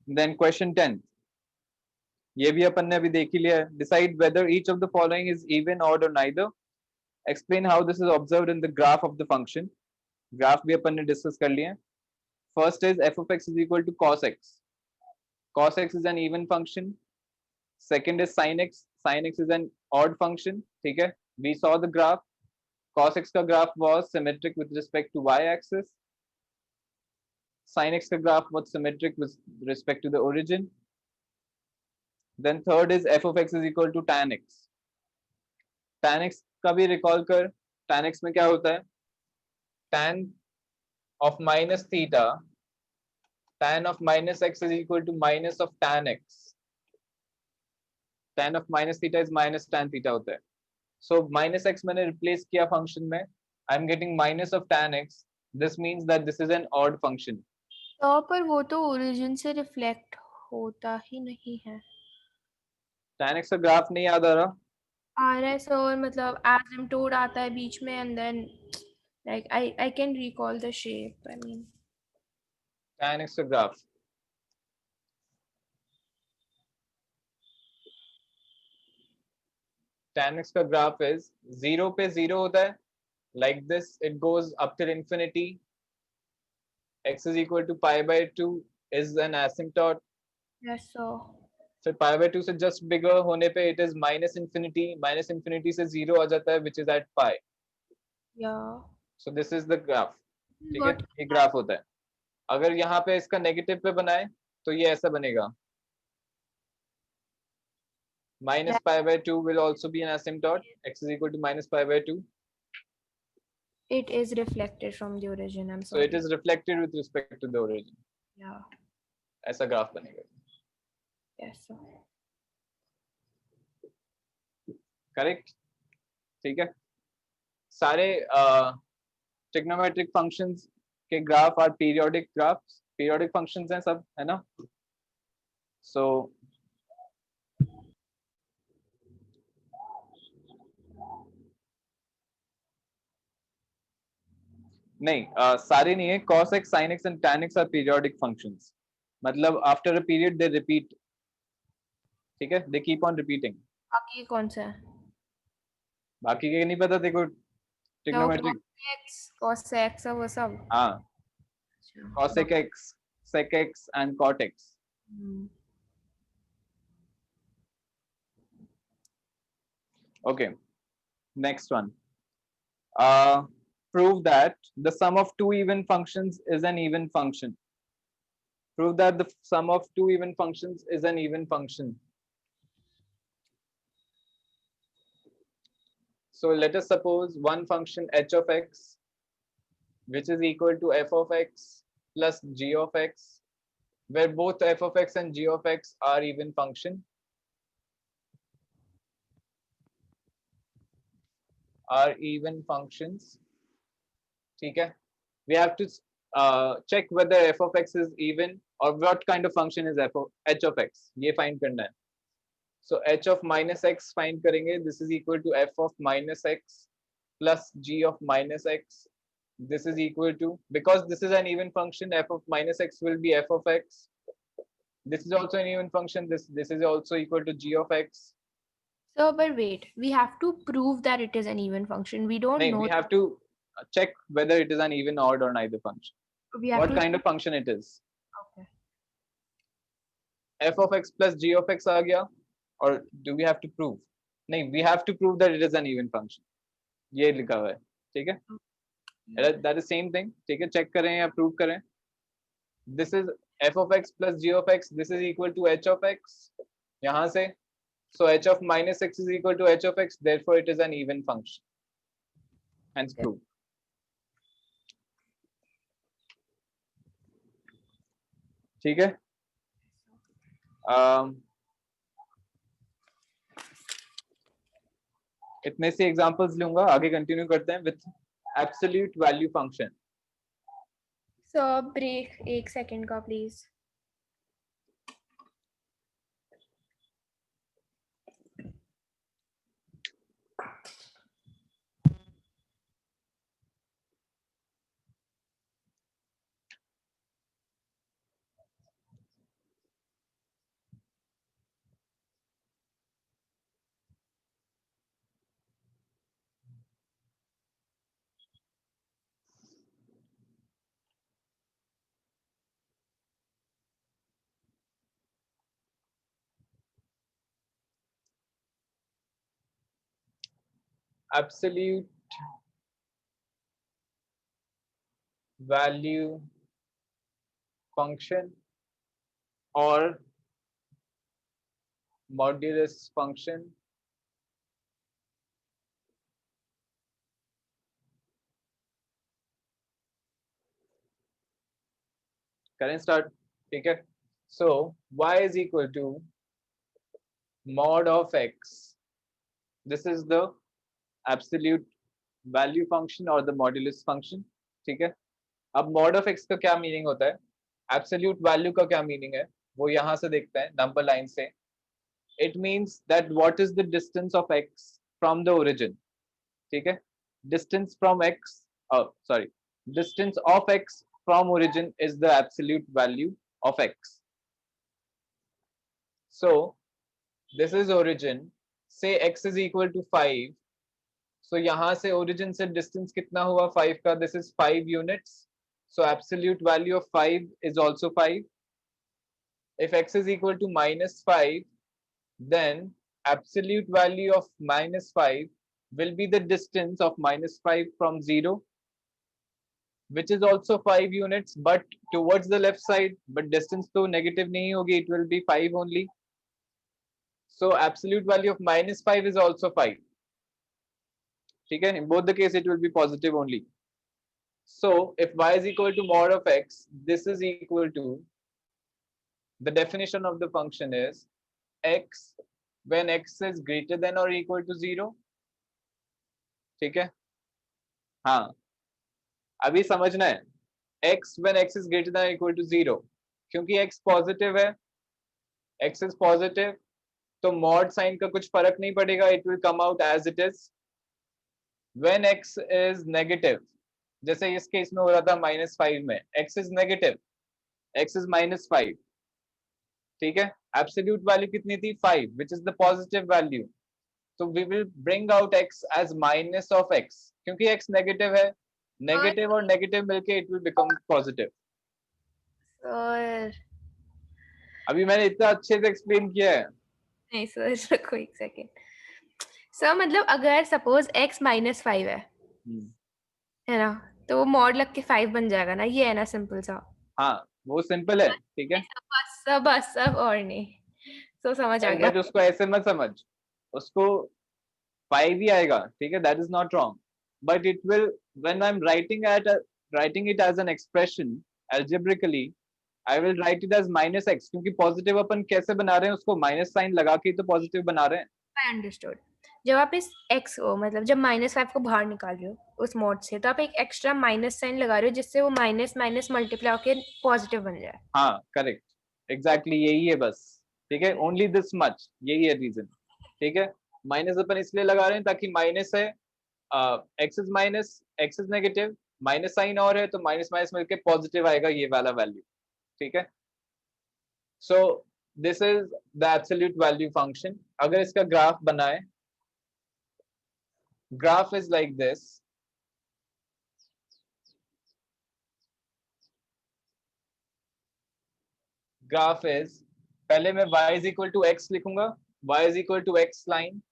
Then question 10. ये भी अपन ने अभी देख ही लिया है. Decide whether each of the following is even, odd or neither. Explain how this is observed in the graph of the function. Graph भी अपन ने discuss कर लिया है. First is f of x is equal to cos x. Cos x is an even function. Second is sin x. Sin x is an odd function. ठीक है. We saw the graph. Cos x का graph was symmetric with respect to y axis. Sin x का graph was symmetric with respect to the origin. Then third is f of x is equal to tan x. Tan x का भी recall कर. Tan x में क्या होता है? Tan of minus theta. Tan of minus x is equal to minus of tan x. Tan of minus theta is minus tan theta होता है. So minus x मैंने replace किया function में. I'm getting minus of tan x. This means that this is an odd function. तो पर वो तो origin से reflect होता ही नहीं है. Tan x का ग्राफ नहीं याद आ रहा? आ रहा है सर, मतलब asymptote आता है बीच में and then like I can recall the shape. I mean. Tan x का ग्राफ. Tan x का ग्राफ is 0 पे 0 होता है. Like this, it goes up till infinity. X is equal to pi by 2 is an asymptote. Yes, sir. फिर pi by 2 से just bigger होने पे it is minus infinity. Minus infinity से 0 आ जाता है, which is at pi. Yeah. So this is the graph. ठीक है, But ये ग्राफ होता है. अगर यहाँ पे इसका नेगेटिव पे बनाए तो ये ऐसा बनेगा. Minus pi by 2 will also be an asymptote. X is equal to minus pi by 2. it is reflected from the origin. I'm So sorry. it is reflected with respect to the origin. Yeah. ऐसा graph बनेगा. Yes, sir. Correct. ठीक है. सारे trigonometric functions के graph are periodic graphs. Periodic functions हैं सब, है ना? सो नहीं, सारे नहीं है. cos x, sin x and tan x are periodic functions. मतलब after a period they repeat. ठीक है, they keep on repeating. बाकी कौन सा है? बाकी के नहीं पता देखो. ट्रिग्नोमेट्रिक. cos x वो सब. हाँ. cosec x, sec x and cot x. Okay. Next one. Prove that the sum of two even functions is an even function. Prove that the sum of two even functions is an even function. So let us suppose one function h of x, which is equal to f of x plus g of x, where both f of x and g of x are even function. Are even functions. ठीक है. We have to check whether f of x is even or what kind of function is h of x. ये find करना है. So h of minus x find करेंगे. This is equal to f of minus x plus g of minus x. This is equal to, because this is an even function, f of minus x will be f of x. This is also an even function. This is also equal to g of x. So, but wait, we have to prove that it is an even function. We don't No, know. we have to check whether it is an even, odd, or neither function. We have What to. kind of function it is? Okay. F of x plus g of x आ गया, or do we have to prove? नहीं, we have to prove that it is an even function. ये लिखा हुआ है, ठीक है? That is same thing, ठीक है? Check करें या prove करें? This is f of x plus g of x. This is equal to h of x. यहाँ से, so h of minus x is equal to h of x. Therefore, it is an even function. Hence, prove. ठीक है? इतने से examples लूंगा, आगे continue करते हैं with absolute value function. So break 1 second का please. Absolute value function or modulus function करें start, ठीक है? So y is equal to mod of x. This is the absolute value function or the modulus function, ठीक है? अब mod of x का क्या meaning होता है, absolute value का क्या मीनिंग है, वो यहाँ से देखते हैं नंबर लाइन से. It means that what is the distance of x from the origin, ठीक है? Distance from x, sorry, distance of x from origin is the absolute value of x. So this is origin, say x is equal to 5. So यहाँ से origin से distance कितना हुआ 5 का, this is 5 units. So absolute value of 5 is also 5. If x is equal to -5, then absolute value of -5 will be the distance of -5 from 0, which is also 5 units, but towards the left side. But distance तो negative नहीं होगी, it will be 5 only. So absolute value of -5 is also 5. ठीक है? In both the case, it will be positive only. So if y is equal to mod of x, this is equal to, the definition of the function is x when x is greater than or equal to 0. ठीक है? हाँ, अभी समझना है, x when x is greater than or equal to 0, क्योंकि x positive है, x is positive, तो mod sign का कुछ फर्क नहीं पड़ेगा, it will come out as it is. When x is negative, जैसे इस केस में हो रहा था -5 में, x is negative, x is -5, ठीक है? एब्सोल्यूट वैल्यू कितनी थी 5, which is the positive value. So we will bring out x as minus of x, क्योंकि x नेगेटिव है, नेगेटिव और नेगेटिव मिलके it will become positive. Sir. अभी मैंने इतना अच्छे से एक्सप्लेन किया है. नहीं सर, रुको 1 सेकेंड. सर मतलब अगर सपोज x -5 है ना, तो वो मॉड लग के 5 बन जाएगा ना, ये है ना सिंपल सा. हाँ, वो सिंपल है, ठीक है? बस सब और नहीं. तो समझ आ गया. बट उसको ऐसे मत समझ, उसको 5 ही आएगा, ठीक है? That is not wrong, but it will, when I am writing it as an expression algebraically, I will write it as -x, क्योंकि पॉजिटिव अपन कैसे बना रहे हैं, उसको माइनस साइन लगा के तो पॉजिटिव बना रहे हैं. I understood. जब आप इस x को मतलब जब -5 को बाहर निकाल रहे हो उस मॉड से, तो आप एक एक्स्ट्रा माइनस साइन लगा रहे हो जिससे वो माइनस माइनस मल्टीप्लाई होके पॉजिटिव बन जाए. हाँ, करेक्ट, एग्जैक्टली यही है बस, ठीक है? ओनली दिस मच, यही है रीजन, ठीक है? माइनस अपन इसलिए लगा रहे हैं ताकि माइनस है, x is minus, x is negative, minus sign और है तो माइनस माइनस मिलके पॉजिटिव आएगा, ये वाला वैल्यू, ठीक है? So this is the absolute value function. अगर इसका ग्राफ बनाए, graph is like this. Graph is, पहले मैं y is equal to x लिखूंगा. Y is equal to x line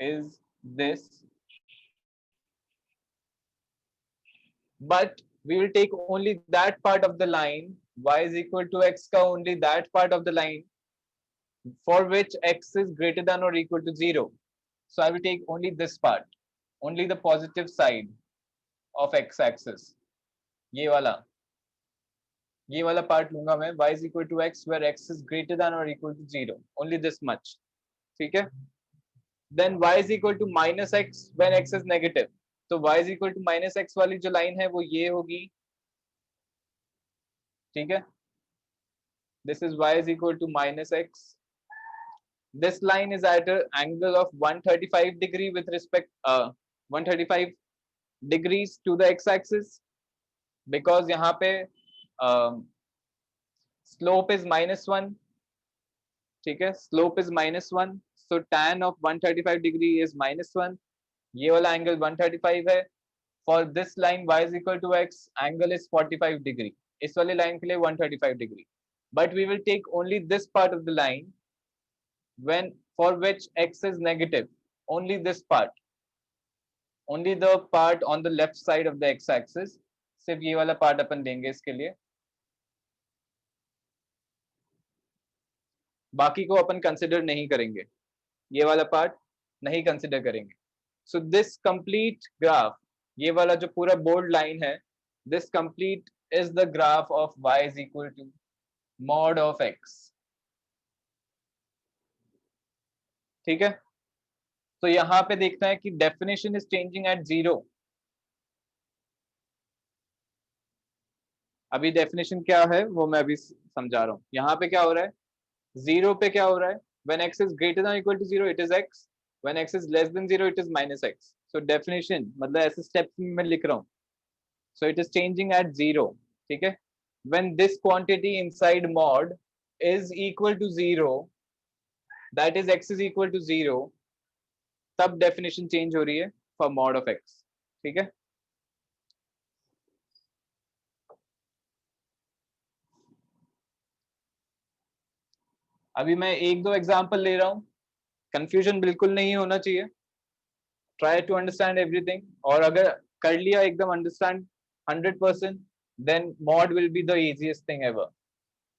is this, but we will take only that part of the line. Y is equal to x का only that part of the line for which x is greater than or equal to 0. So I will take only this part, only the positive side of x axis. ये वाला part लूंगा मैं. Y is equal to x where x is greater than or equal to 0. Only this much. ठीक है? Then y is equal to minus x when x is negative. तो y is equal to minus x वाली जो line है वो ये होगी. ठीक है? This is y is equal to minus x. This line is at an angle of 135 degree with respect 135 degrees to the x-axis, because यहाँ पे slope is -1. ठीक है? Slope is -1. So tan of 135 degree is -1. ये वाला angle 135 है. For this line y is equal to x, angle is 45 degree. इस वाले line के लिए 135 degree. But we will take only this part of the line when for which x is negative. Only this part. Only the part on the left side of the x-axis. सिर्फ ये वाला part अपन देंगे इसके लिए. बाकी को अपन consider नहीं करेंगे. ये वाला पार्ट नहीं कंसिडर करेंगे. सो दिस कंप्लीट ग्राफ, ये वाला जो पूरा बोर्ड लाइन है, this complete is the graph of y is equal to mod of x. ठीक है? तो यहां पे देखना है कि डेफिनेशन इज चेंजिंग एट 0. अभी डेफिनेशन क्या है वो मैं अभी समझा रहा हूं. यहाँ पे क्या हो रहा है? 0 पे क्या हो रहा है? When x is greater than or equal to 0, it is x. When x is less than 0, it is minus x. So definition मतलब ऐसे steps में मैं लिख रहा हूँ. So it is changing at 0. ठीक है? When this quantity inside mod is equal to 0, that is x is equal to 0, तब definition change हो रही है for mod of x. ठीक है? अभी मैं एक दो एग्जांपल ले रहा हूं. कंफ्यूजन बिल्कुल नहीं होना चाहिए. Try to understand everything. और अगर कर लिया एकदम understand 100%, then mod will be the easiest thing ever.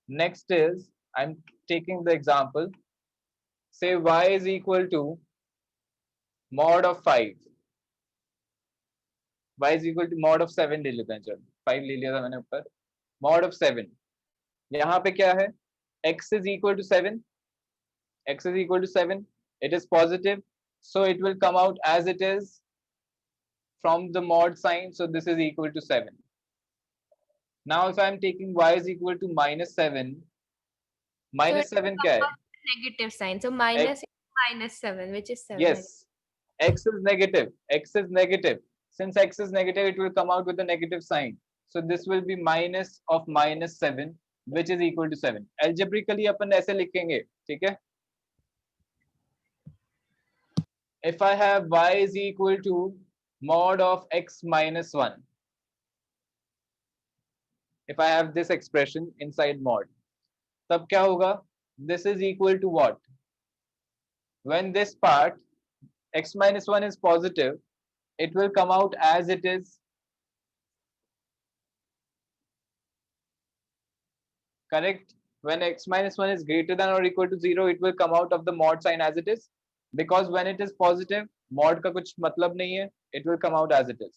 Next is, I'm taking the example. Say y is equal to mod of 5. Y is equal to mod of 7 ले लेते हैं. चलो 5 ले लिया था मैंने ऊपर. mod of 7. यहाँ पे क्या है? x is equal to 7. X is equal to 7. It is positive, so it will come out as it is from the mod sign. So this is equal to 7. Now if I am taking y is equal to -7, -7 क्या है? Negative sign. So minus -7, which is 7. Yes, x is negative. X is negative. Since x is negative, it will come out with a negative sign. So this will be minus of -7, which is equal to 7. Algebraically अपन ऐसे लिखेंगे. ठीक है? If I have y is equal to mod of x minus 1, if I have this expression inside mod, तब क्या होगा? This is equal to what? When this part x minus 1 is positive, it will come out as it is. Correct? When x minus 1 is greater than or equal to 0, it will come out of the mod sign as it is. Because when it is positive, mod का कुछ मतलब नहीं है, it will come out as it is.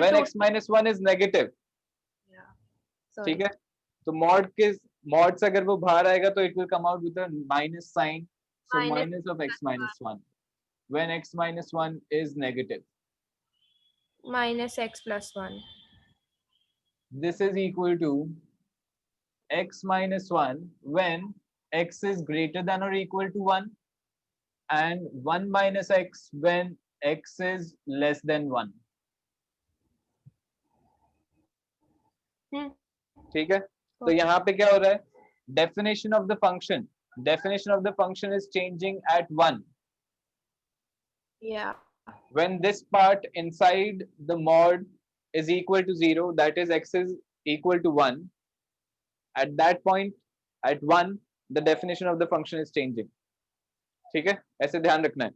When x minus 1 is negative, ठीक है? तो mod से अगर वो बाहर आएगा तो it will come out with a minus sign. So minus of x minus 1. When x minus 1 is negative, minus x plus 1. This is equal to x minus 1 when x is greater than or equal to 1, and 1 minus x when x is less than 1. ठीक है? तो यहाँ पे क्या हो रहा है? definition of the function is changing at 1. Yeah. When this part inside the mod is equal to 0, that is x is equal to 1, at that point at 1 the definition of the function is changing. ठीक है, ऐसे ध्यान रखना है.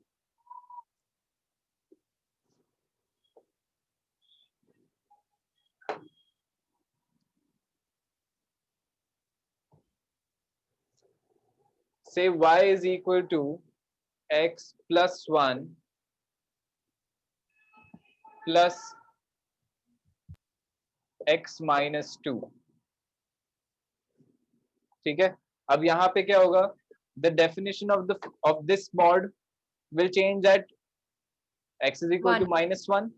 Say y is equal to x plus 1 plus x minus 2. ठीक है, अब यहाँ पे क्या होगा, the definition of this mod will change at x is equal to 1. -1.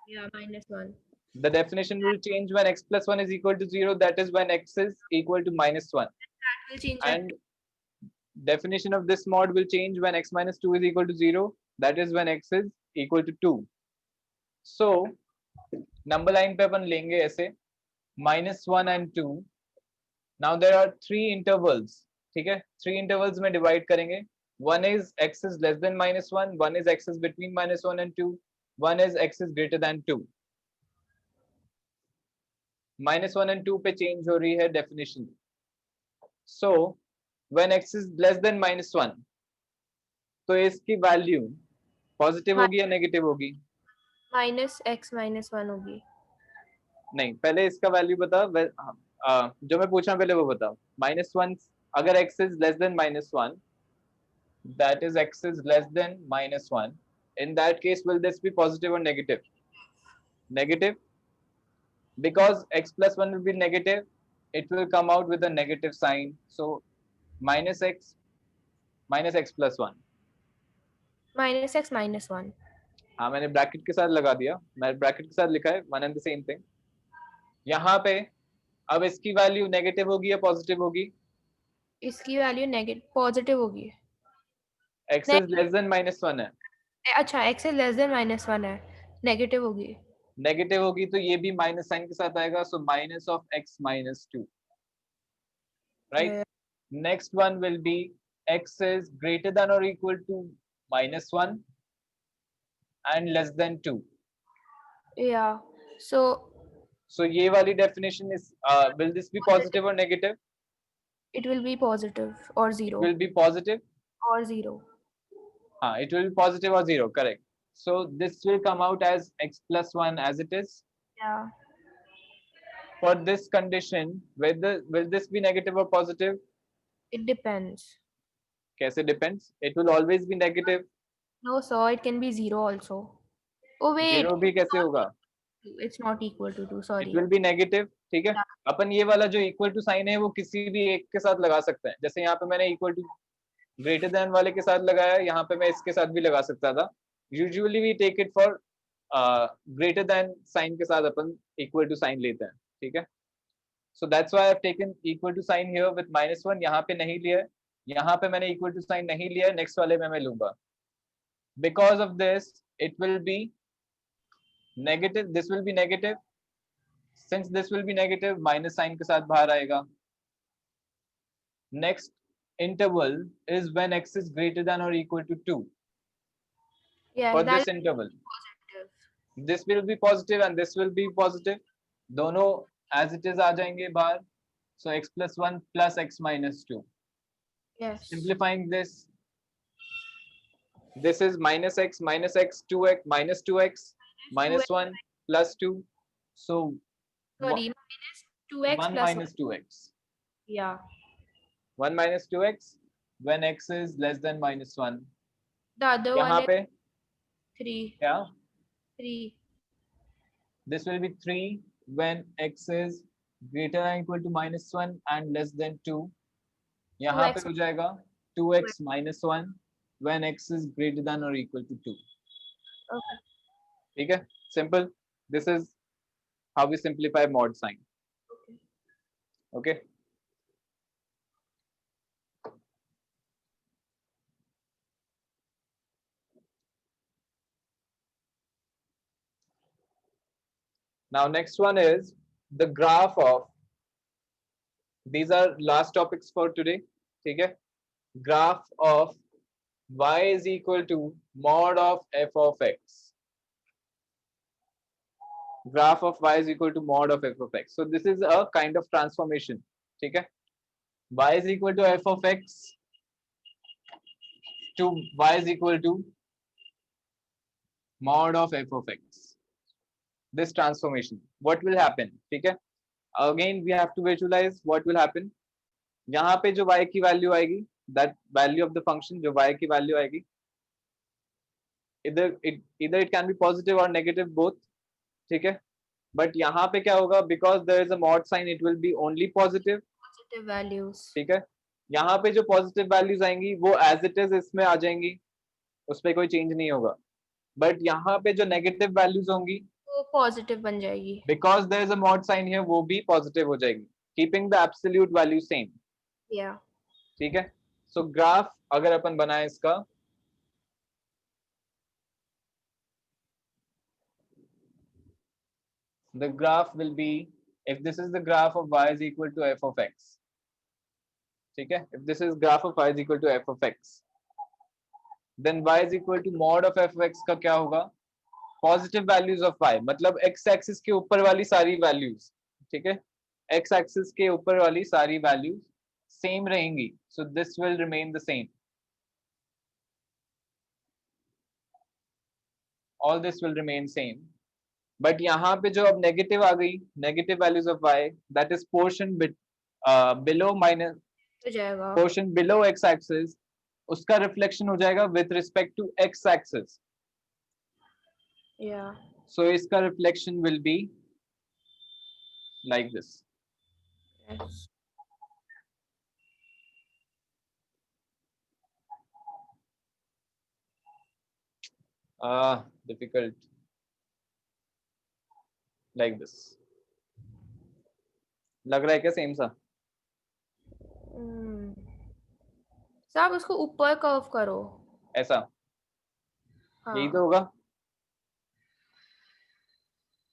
Yeah, -1. The definition will change when x plus 1 is equal to 0, that is when x is equal to -1. That will change And definition of this mod will change when x minus 2 is equal to 0, that is when x is equal to 2. So number line पे अपन लेंगे ऐसे -1 and 2. Now there are 3 intervals. ठीक है, 3 intervals में divide करेंगे. One is x is less than -1, one is x is between -1 and 2, one is x is greater than 2. -1 and 2 पे change हो रही है definition. So when x is less than -1, तो इसकी वैल्यू पॉजिटिव होगी या नेगेटिव होगी? -x -1 होगी. नहीं, पहले इसका वैल्यू बता. जो मैं पूछा पहले वो बता. -1 अगर x is less than -1, that is x is less than -1, in that case will this be positive or negative? Negative, because x plus 1 will be negative, it will come out with a negative sign. So minus x plus 1. -x -1. हाँ, मैंने bracket के साथ लगा दिया. मैं bracket के साथ लिखा है one and the same thing. यहाँ पे अब इसकी वैल्यू नेगेटिव होगी या पॉजिटिव होगी? इसकी वैल्यू नेगेटिव पॉजिटिव होगी. x is less than -1 है. अच्छा, x is less than -1 है, नेगेटिव होगी. नेगेटिव होगी तो ये भी माइनस साइन के साथ आएगा. So minus of x minus 2, right? Next one will be x is greater than or equal to -1 and less than 2. Yeah. So ये वाली definition is will this be positive or negative? it will be positive or 0. It will be positive or 0. it will be positive or 0, correct. So this will come out as x plus 1 as it is. Yeah. For this condition, will this be negative or positive? It depends. कैसे depends? It will always be negative. No, sir, it can be 0 also. Oh wait, 0 भी कैसे होगा? it's not equal to 2. Sorry. It will be negative. ठीक है, अपन ये वाला जो equal to sign है वो किसी भी एक के साथ लगा सकते हैं. जैसे यहाँ पे मैंने इक्वल टू ग्रेटर देन वाले के साथ लगाया, यहाँ पे मैं इसके साथ भी लगा सकता था. Usually we take it for greater than sign के साथ अपन इक्वल टू साइन लेते हैं. ठीक है, so that's why I have taken equal to sign here with -1. यहाँ पे नहीं लिया है, यहाँ पे मैंने इक्वल टू साइन नहीं लिया है, नेक्स्ट वाले में मैं लूंगा. Because of this it will B negative, this will be negative. Since this will be negative, minus sign के साथ बाहर आएगा. Next interval is when x is greater than or equal to 2. Yeah, For that this interval, positive. this will be positive and this will be positive. दोनों as it is आ जाएंगे बाहर. So x plus 1 plus x minus 2. Yes. Simplifying this, this is minus x 2x minus 2x minus 1 plus 2. So Sorry, minus 2x 1 plus minus 2x. Yeah. 1 minus 2x when x is less than -1. The other यहाँ one पे is 3. क्या? 3. This will be 3 when x is greater than or equal to -1 and less than 2. यहाँ पे 2x. हो जाएगा 2x minus 1 when x is greater than or equal to 2. Okay. ठीक है, simple. This is how we simplify mod sign. Okay. Now next one is the graph of these are last topics for today. ठीक है, graph of y is equal to mod of f of x. Graph of y is equal to mod of f of x. So this is a kind of transformation. ठीक है, y is equal to f of x to y is equal to mod of f of x. This transformation, what will happen? ठीक है, again we have to visualize what will happen. यहाँ पे जो y की value आएगी, that value of the function, जो y की value आएगी, either it can be positive or negative both. ठीक है, बट यहाँ पे क्या होगा, because there is a mod sign, it will be only positive. Positive values. ठीक है, यहाँ पे जो पॉजिटिव वैल्यूज आएंगी वो एज इट इज इसमें आ जाएंगी, उस पर कोई चेंज नहीं होगा. बट यहाँ पे जो नेगेटिव वैल्यूज होंगी वो पॉजिटिव बन जाएगी. Because there is a mod sign here, वो भी पॉजिटिव हो जाएगी, keeping the absolute value same. या ठीक है, सो ग्राफ अगर अपन बनाए इसका, the graph will be, if this is the graph of y is equal to f of x. ठीक है, if this is graph of y is equal to f of x, then y is equal to mod of f of x का क्या होगा, positive values of y, मतलब x axis के ऊपर वाली सारी वैल्यूज. ठीक है, x एक्सिस के ऊपर वाली सारी वैल्यूज सेम रहेंगी, so this will remain the same, all this will remain same. But यहाँ पे जो अब नेगेटिव आ गई, negative values of y, that is portion below minus, हो जाएगा. पोर्शन बिलो x एक्सिस, उसका रिफ्लेक्शन हो जाएगा with respect to x axis. या सो इसका reflection will be like this. Difficult, like this. लग रहा है क्या सेम सा? साहब उसको ऊपर कर्व करो. ऐसा, हाँ. यही तो होगा.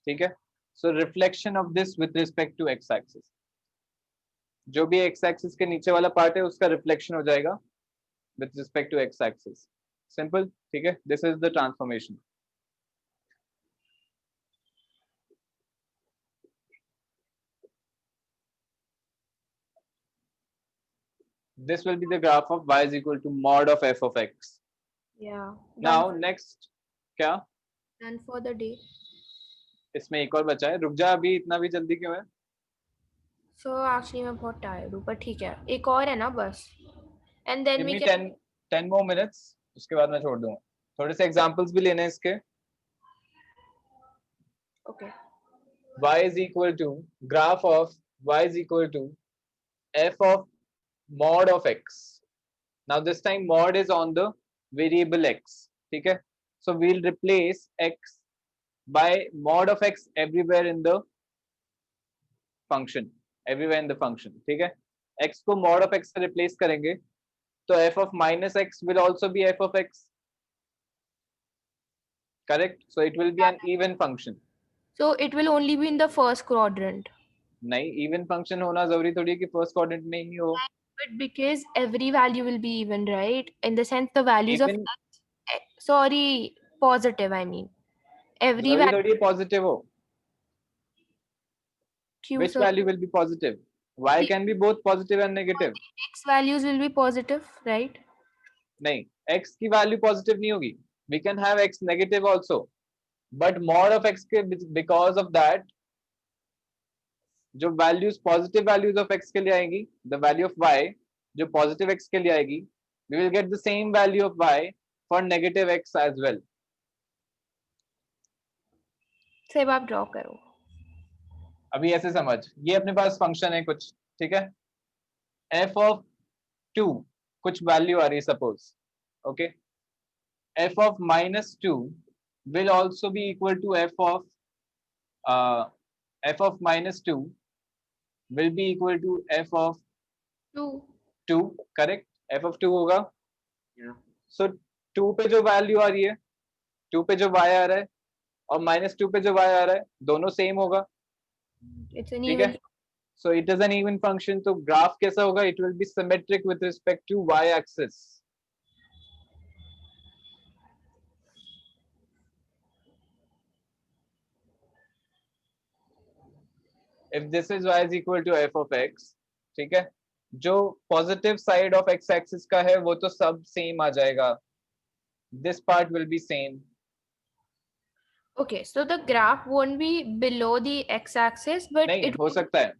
ठीक है, so reflection of this with respect to x axis, जो भी एक्स एक्सिस के नीचे वाला पार्ट है उसका रिफ्लेक्शन हो जाएगा with respect to x axis. Simple. ठीक है, this is the transformation. This will be the graph of y is equal to mod of f of x. Yeah. Now next क्या? Done for the day. इसमें एक और बचा है, रुक जा, अभी इतना भी जल्दी क्यों है? So actually मैं बहुत tired हूँ, पर ठीक है, एक और है ना बस. And then Give we me can 10 more minutes, उसके बाद मैं छोड़ दूंगा. थोड़े से एग्जांपल्स भी लेने हैं इसके. okay. Y is equal to, graph of y is equal to f of mod of x. Now this time mod is on the variable x. ठीक है, so we'll replace x by mod of x everywhere in the function, everywhere in the function. ठीक है, x को mod of x से replace करेंगे तो f of minus x will also be f of x. Correct, so it will be an even function. So it will only be in the first quadrant. नहीं, even function होना जरूरी थोड़ी है कि first quadrant में ही हो. But because every value will be even, right? In the sense the values Even, of sorry, positive, I mean. Every जरूरी value. थोड़ी है positive हो. Q, Which sir. value will be positive? Y can be both positive and negative. X values will be positive, right? नहीं, x की value positive नहीं होगी. We can have x negative also, but mod of x के because of that, जो values positive values of x के लिए आएंगी, the value of y जो positive x के लिए आएगी, we will get the same value of y for negative x as well. सिर्फ आप ड्रॉ करो. अभी ऐसे समझ, ये अपने पास फंक्शन है कुछ, ठीक है, f of 2 कुछ वैल्यू आ रही है suppose, okay, f of minus 2 will also be equal to f of minus 2 will be equal to f of 2, correct, f of 2 होगा. so 2 पे जो वैल्यू आ रही है, 2 पे जो y आ रहा है और -2 पे जो y आ रहा है, दोनों सेम होगा. It's an ठीक है, even. so it is an even function, तो graph कैसा होगा? It will be symmetric with respect to y axis. If this is y is equal to f of x, ठीक है, जो positive side of x axis का है वो तो सब सेम आ जाएगा, this part will be same. Okay, so the graph won't be below the x-axis, but नहीं it हो will, सकता है,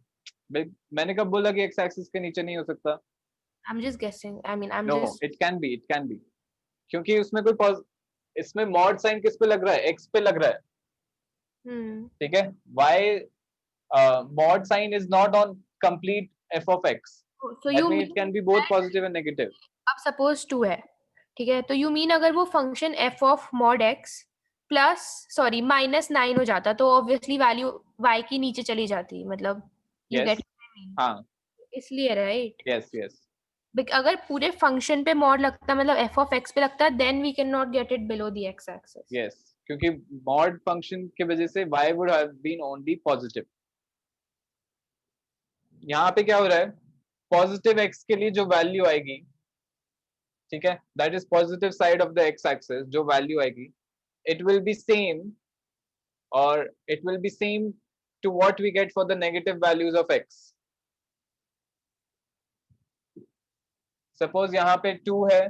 मैंने कब बोला कि x एक्सिस के नीचे नहीं हो सकता? I'm just guessing. I mean, I'm no, just. It can be, क्योंकि उसमें कोई इसमें मॉड साइन किस पे लग रहा है? x पे लग रहा है, ठीक है, y mod sign is not on complete f of x, So that you means mean it can be both positive and negative. अब सपोज 2 है, ठीक है, तो यू मीन अगर वो function f of mod x plus sorry -9 हो जाता तो ऑब्वियसली वैल्यू y की नीचे चली जाती, मतलब यू yes, गेट, हाँ, इसलिए राइट। yes, yes, अगर पूरे फंक्शन पे मॉड लगता मतलब f ऑफ x पे लगता then we can not get it below the x axis. yes, क्योंकि mod फंक्शन की वजह से y would have been only positive. यहाँ पे क्या हो रहा है? पॉजिटिव x के लिए जो वैल्यू आएगी, ठीक है, that is positive side of the x axis, जो वैल्यू आएगी it will be same, or it will be same to what we get for the negative values of x. Suppose यहाँ पे 2 है,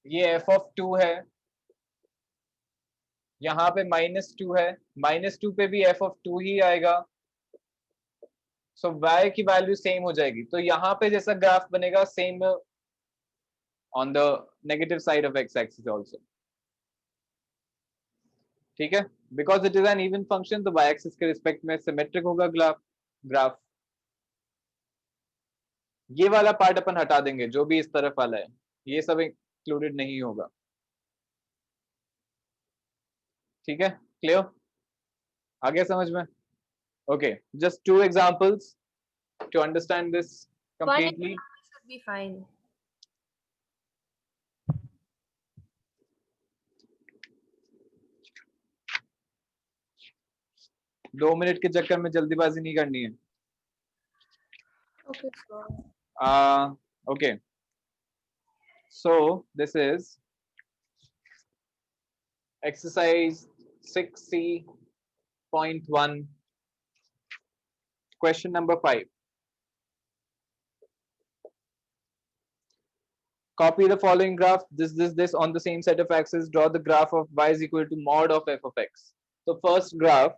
ये f of 2 है, यहाँ पे -2 है, -2 पे भी f of 2 ही आएगा, सो y की वैल्यू सेम हो जाएगी, तो यहाँ पे जैसा ग्राफ बनेगा same on the negative side of x axis also, ठीक है, because it is an even function, तो y एक्सिस के रिस्पेक्ट में सिमेट्रिक होगा ग्राफ। ये वाला पार्ट अपन हटा देंगे, जो भी इस तरफ वाला है ये सब इंक्लूडेड नहीं होगा, ठीक है, क्लियर? आ गया समझ में? Okay, just 2 examples to understand this completely. should be fine. दो मिनट के चक्कर में जल्दीबाजी नहीं करनी है. Okay, so Okay, so this is exercise 6C.1, question number 5. Copy the following graph, this on the same set of axes. Draw the graph of y is equal to mod of f of x. So first graph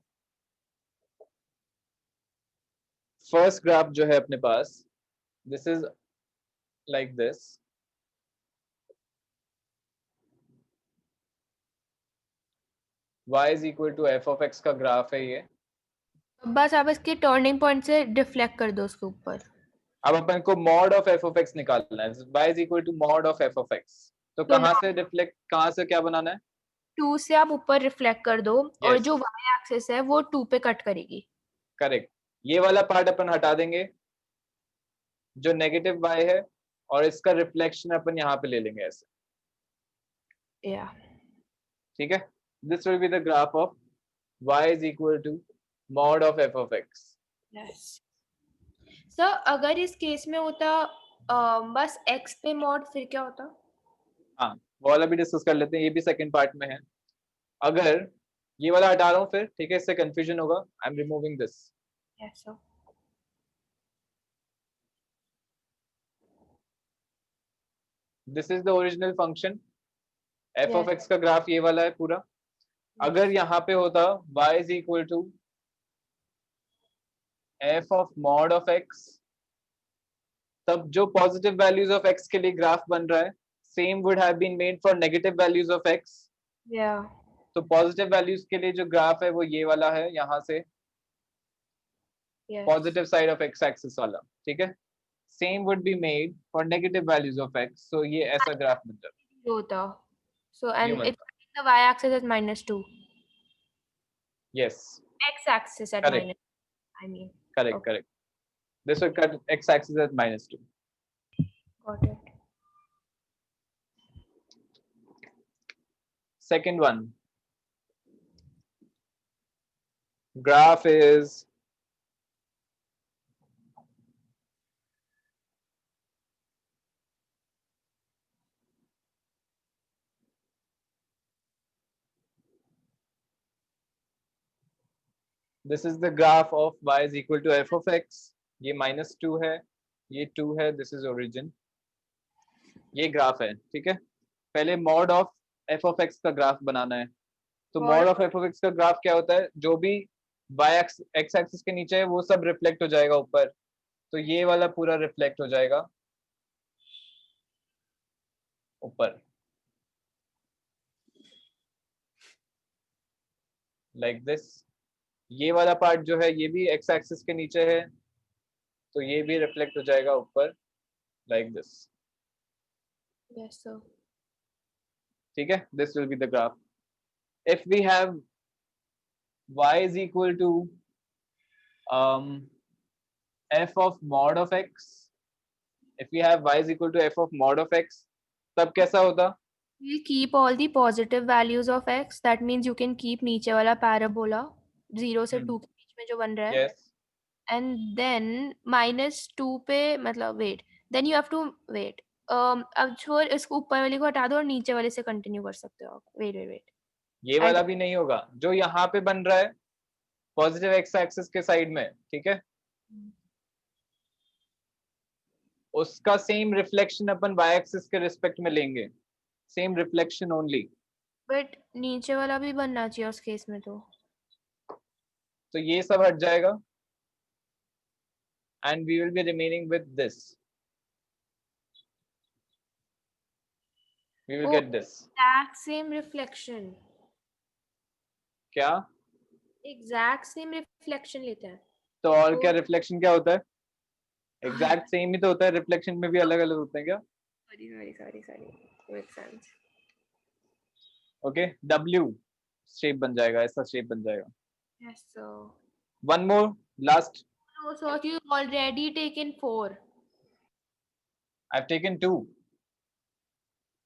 जो है अपने पास, this is like this. y is equal to f of x का graph है ये. बस आप इसके turning point से डिफ्लेक्ट कर दो उसके ऊपर। अब अपन को mod of f of x निकालना है, y is equal to mod of f of x, तो कहाँ से डिफ्लेक्ट, कहाँ से क्या बनाना है? 2 से आप ऊपर रिफ्लेक्ट कर दो और Yes. जो y एक्सिस है वो 2 पे कट करेगी। करेक्ट, ये वाला पार्ट अपन हटा देंगे जो नेगेटिव y है, और इसका रिफ्लेक्शन अपन यहाँ पे ले लेंगे ऐसे, या ठीक है, this will be the graph of y is equal to mod of f of x. Yes sir, अगर इस केस में होता बस x पे मॉड, फिर क्या होता? हाँ, वो वाला भी डिस्कस कर लेते हैं, ये भी सेकंड पार्ट में है. अगर ये वाला हटा रहा हूँ फिर, ठीक है, इससे कंफ्यूजन होगा, I am removing this. Yes sir. This is the original function f of Yes. x का ग्राफ ये वाला है पूरा. अगर यहाँ पे होता y is equal to f of mod of x, तब जो पॉजिटिव वैल्यूज ऑफ x के लिए ग्राफ बन रहा है same would have been made for negative values of x. या तो पॉजिटिव वैल्यूज के लिए जो ग्राफ है वो ये वाला है, यहाँ से positive side of x axis वाला, ठीक है. Same would be made for negative values of x, सो ये ऐसा ग्राफ बन जाता होता। सो ये एंड वाला. If the y axis is -2, yes, x axis at correct, minus, I mean. Correct, correct. This will cut x axis at -2. Got it. Second one, graph is this is the graph of y is equal to f of x. ये -2 है, ये 2 है, this is origin, ये graph है, ठीक है। पहले mod of f of x का ग्राफ बनाना है। तो Mod mod of f of x का ग्राफ क्या होता है, जो भी y x एक्सिस के नीचे है वो सब रिफ्लेक्ट हो जाएगा ऊपर, तो ये वाला पूरा रिफ्लेक्ट हो जाएगा ऊपर, लाइक दिस। ये वाला पार्ट जो है ये भी x एक्सिस के नीचे है, तो ये भी रिफ्लेक्ट हो जाएगा ऊपर, लाइक दिस, yes sir. ठीक है। This will be the graph if we have y is equal to f of mod of x, if we have y is equal to f of mod of x, तब कैसा होता? We'll keep all the positive values of x. That means you can keep नीचे वाला parabola 0 से 2 के बीच में जो बन रहा है. Yes. And then -2 पे मतलब wait. Then you have to wait. अब छोड़ इसको ऊपर वाले को हटा दो और नीचे वाले से कंटिन्यू कर सकते हो आप. Wait. ये वाला भी नहीं होगा, जो यहाँ पे बन रहा है पॉजिटिव एक्स एक्सिस के साइड में, ठीक है, उसका सेम रिफ्लेक्शन अपन वाई एक्सिस के रिस्पेक्ट में लेंगे, सेम रिफ्लेक्शन ओनली। बट नीचे वाला भी बनना चाहिए उस केस में तो ये सब हट जाएगा and we will be remaining with this, we will get this exact same reflection, क्या एग्जैक्ट सेम रिफ्लेक्शन लेता है। तो और क्या रिफ्लेक्शन क्या होता है? एग्जैक्ट सेम ही तो होता है, रिफ्लेक्शन में भी अलग अलग होते हैं क्या? Sorry make sense. Okay, W shape बन जाएगा, ऐसा शेप बन जाएगा। Yes sir. One more last. No sir, you already taken 4। I have taken 2।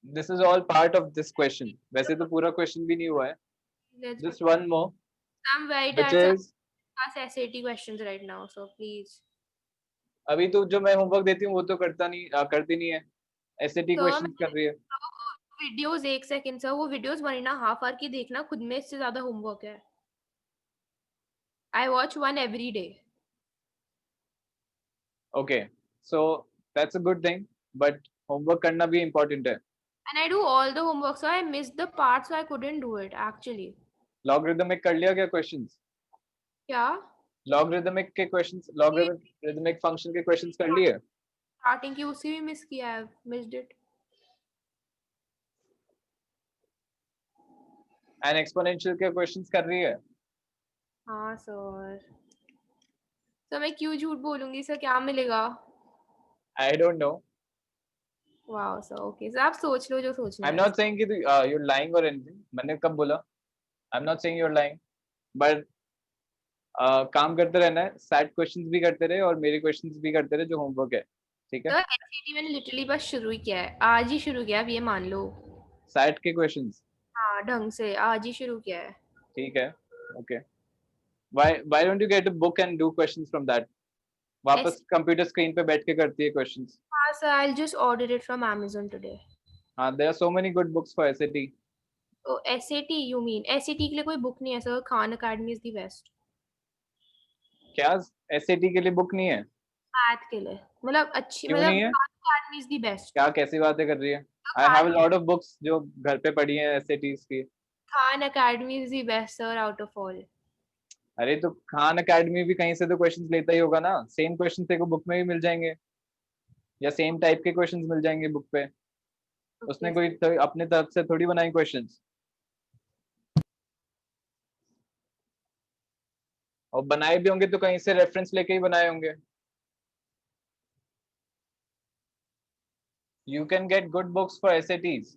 This is all part of this question, वैसे तो पूरा क्वेश्चन भी नहीं हुआ है। Just one more, I'm very which tired is of SAT questions right now, so please. अभी तो जो मैं होमवर्क देती हूँ वो तो करती नहीं है, एसएटी क्वेश्चन कर रही है। वीडियोस 1 सेकंड सर, वो वीडियोस 1.5 आवर की देखना, खुद में इससे ज्यादा होमवर्क है। I watch one every day. Okay, so that's a good thing, but homework करना भी important है। And I do all the homework, so I missed the part, so I couldn't do it actually. Logarithmic कर लिया क्या questions? क्या? Logarithmic के questions, logarithmic function के questions कर लिए? स्टार्टिंग की उसी भी मिस किया है, मिस्ड इट। एंड एक्सपोनेंशियल के क्वेश्चंस कर रही है? हाँ सर। तो मैं क्यों झूठ बोलूंगी सर, क्या मिलेगा? I don't know. Wow sir, okay sir, आप सोच लो जो सोचना आई है। एम नॉट सेइंग कि यू आर लाइंग और एनीथिंग, मैंने कब बोला? I am not saying you are lying, but काम करते रहना है, सैट क्वेश्चंस भी करते रहे और मेरे क्वेश्चंस भी करते रहे जो होमवर्क है, ठीक है? सर एसएटी मैंने लिटरली बस शुरू ही किया है, आज ही शुरू किया है, अब ये मान लो। सैट के क्वेश्चंस? हाँ, ढंग से आज ही शुरू किया है। ठीक है, okay. why don't you get a book and do questions from that? वापस कंप्यूटर स्क्रीन पे बैठ के करती है क्वेश्चंस। हाँ sir, I'll just order it from Amazon today. हाँ, there are so many good books for SAT. Oh, SAT you mean? SAT के लिए कोई बुक नहीं है sir, Khan academy is the best. क्या SAT के लिए बुक नहीं है? मैथ के लिए मतलब अच्छी, क्यों मतलब नहीं है? Khan academy is the best. क्या कैसी बातें कर रही है? I have a lot of books जो घर पे पढ़ी हैं SATs की। Khan academy is the best sir out of all. अरे तो खान अकेडमी भी कहीं से तो क्वेश्चंस लेता ही होगा ना, सेम क्वेश्चन तेरे को बुक में भी मिल जाएंगे या सेम टाइप के क्वेश्चंस मिल जाएंगे बुक पे। उसने कोई अपने तरफ से थोड़ी बनाए क्वेश्चंस, और बनाए भी होंगे तो कहीं से रेफरेंस लेके ही बनाए होंगे। You can get good books for SATs.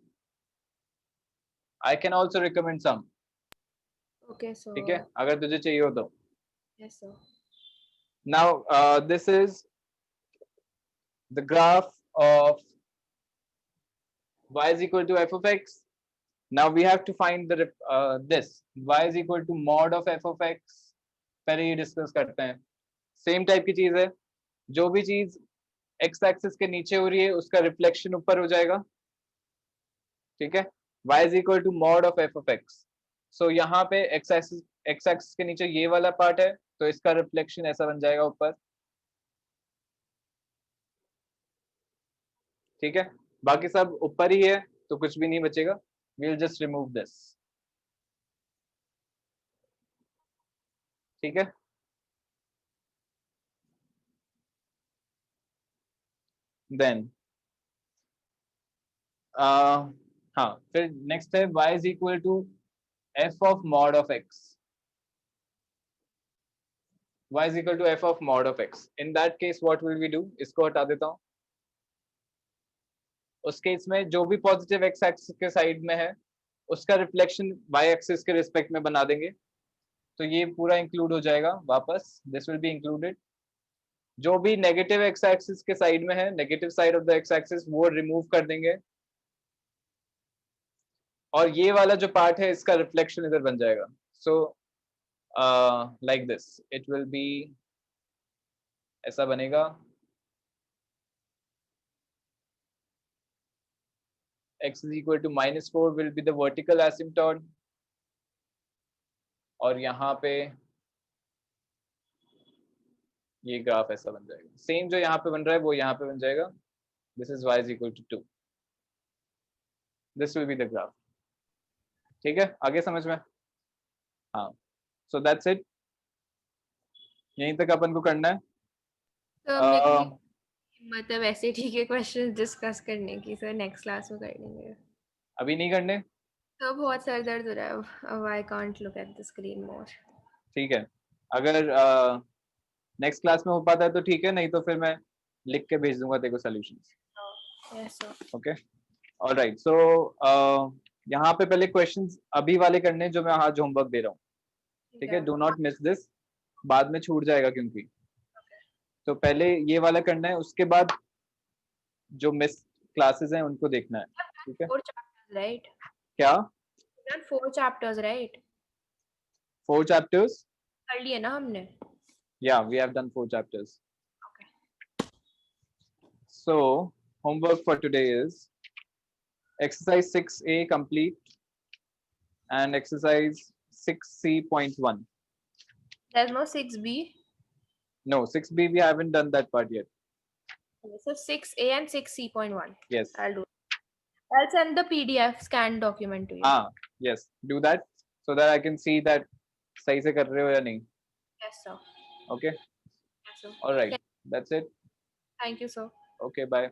I can also recommend some. Okay sir. ठीक है, अगर तुझे चाहिए हो तो। Yes sir. Now this is the graph of y is equal to f of x. Now we have to find the this y is equal to mod of f of x. पहले ये discuss करते हैं। Same type की चीज है, जो भी चीज x एक्सिस के नीचे हो रही है उसका रिफ्लेक्शन ऊपर हो जाएगा, ठीक है। y is equal to mod of f of x. सो यहाँ पे एक्स एक्सिस के नीचे ये वाला पार्ट है, तो इसका रिफ्लेक्शन ऐसा बन जाएगा ऊपर, ठीक है। बाकी सब ऊपर ही है तो कुछ भी नहीं बचेगा, we will just remove this, ठीक है। देन हाँ, फिर नेक्स्ट है y is equal to f of mod of x, y is equal to f of mod of x। In that case what will we do, इसको हटा देता हूँ। उस केस में जो भी पॉजिटिव x एक्सिस के साइड में है उसका रिफ्लेक्शन y एक्सिस के रिस्पेक्ट में बना देंगे, तो ये पूरा इंक्लूड हो जाएगा वापस, दिस विल बी इंक्लूडेड। जो भी नेगेटिव x एक्सिस के साइड में है, negative side of the x axis, वो रिमूव कर देंगे, और ये वाला जो पार्ट है इसका रिफ्लेक्शन इधर बन जाएगा। So like this it will B, ऐसा बनेगा, x is equal to -4 will be the vertical asymptote, और यहाँ पे ये ग्राफ ऐसा बन जाएगा, सेम जो यहाँ पे बन रहा है वो यहाँ पे बन जाएगा, this is y is equal to 2, this will be the graph, ठीक है। आगे समझ में? हाँ, सो दैट्स इट, यहीं तक अपन को करना है। तो मेरे को मतलब ऐसे ठीक है क्वेश्चन डिस्कस करने की, सर नेक्स्ट क्लास में कर लेंगे। अभी नहीं करने? तो बहुत सर दर्द हो रहा है, अब I can't look at the screen more. ठीक है, अगर नेक्स्ट क्लास में हो पाता है तो ठीक है, नहीं तो फिर मैं लिख के भेज दूंगा तेरे को solutions. Yes sir. Okay, all right. So यहाँ पे पहले क्वेश्चंस अभी वाले करने जो मैं आज होमवर्क दे रहा हूँ, ठीक है। डू नॉट मिस दिस, बाद में छूट जाएगा क्योंकि, तो पहले ये वाला करना है, उसके बाद जो मिस क्लासेस हैं उनको देखना है, ठीक है। 4 chapters, right? क्या? Done 4 chapters, right? 4 chapters? कर लिए ना हमने? Yeah, we have done 4 chapters. Okay. So homework for today is exercise 6A complete and exercise 6C.1. There's no 6B. No, 6B we haven't done that part yet. Okay, so 6A and 6C.1. Yes. I'll do it. I'll send the PDF scanned document to you. Yes, do that so that I can see that सही से कर रहे हो या नहीं. Yes, sir. Okay. Yes, sir. All right. That's it. Thank you, sir. Okay, bye.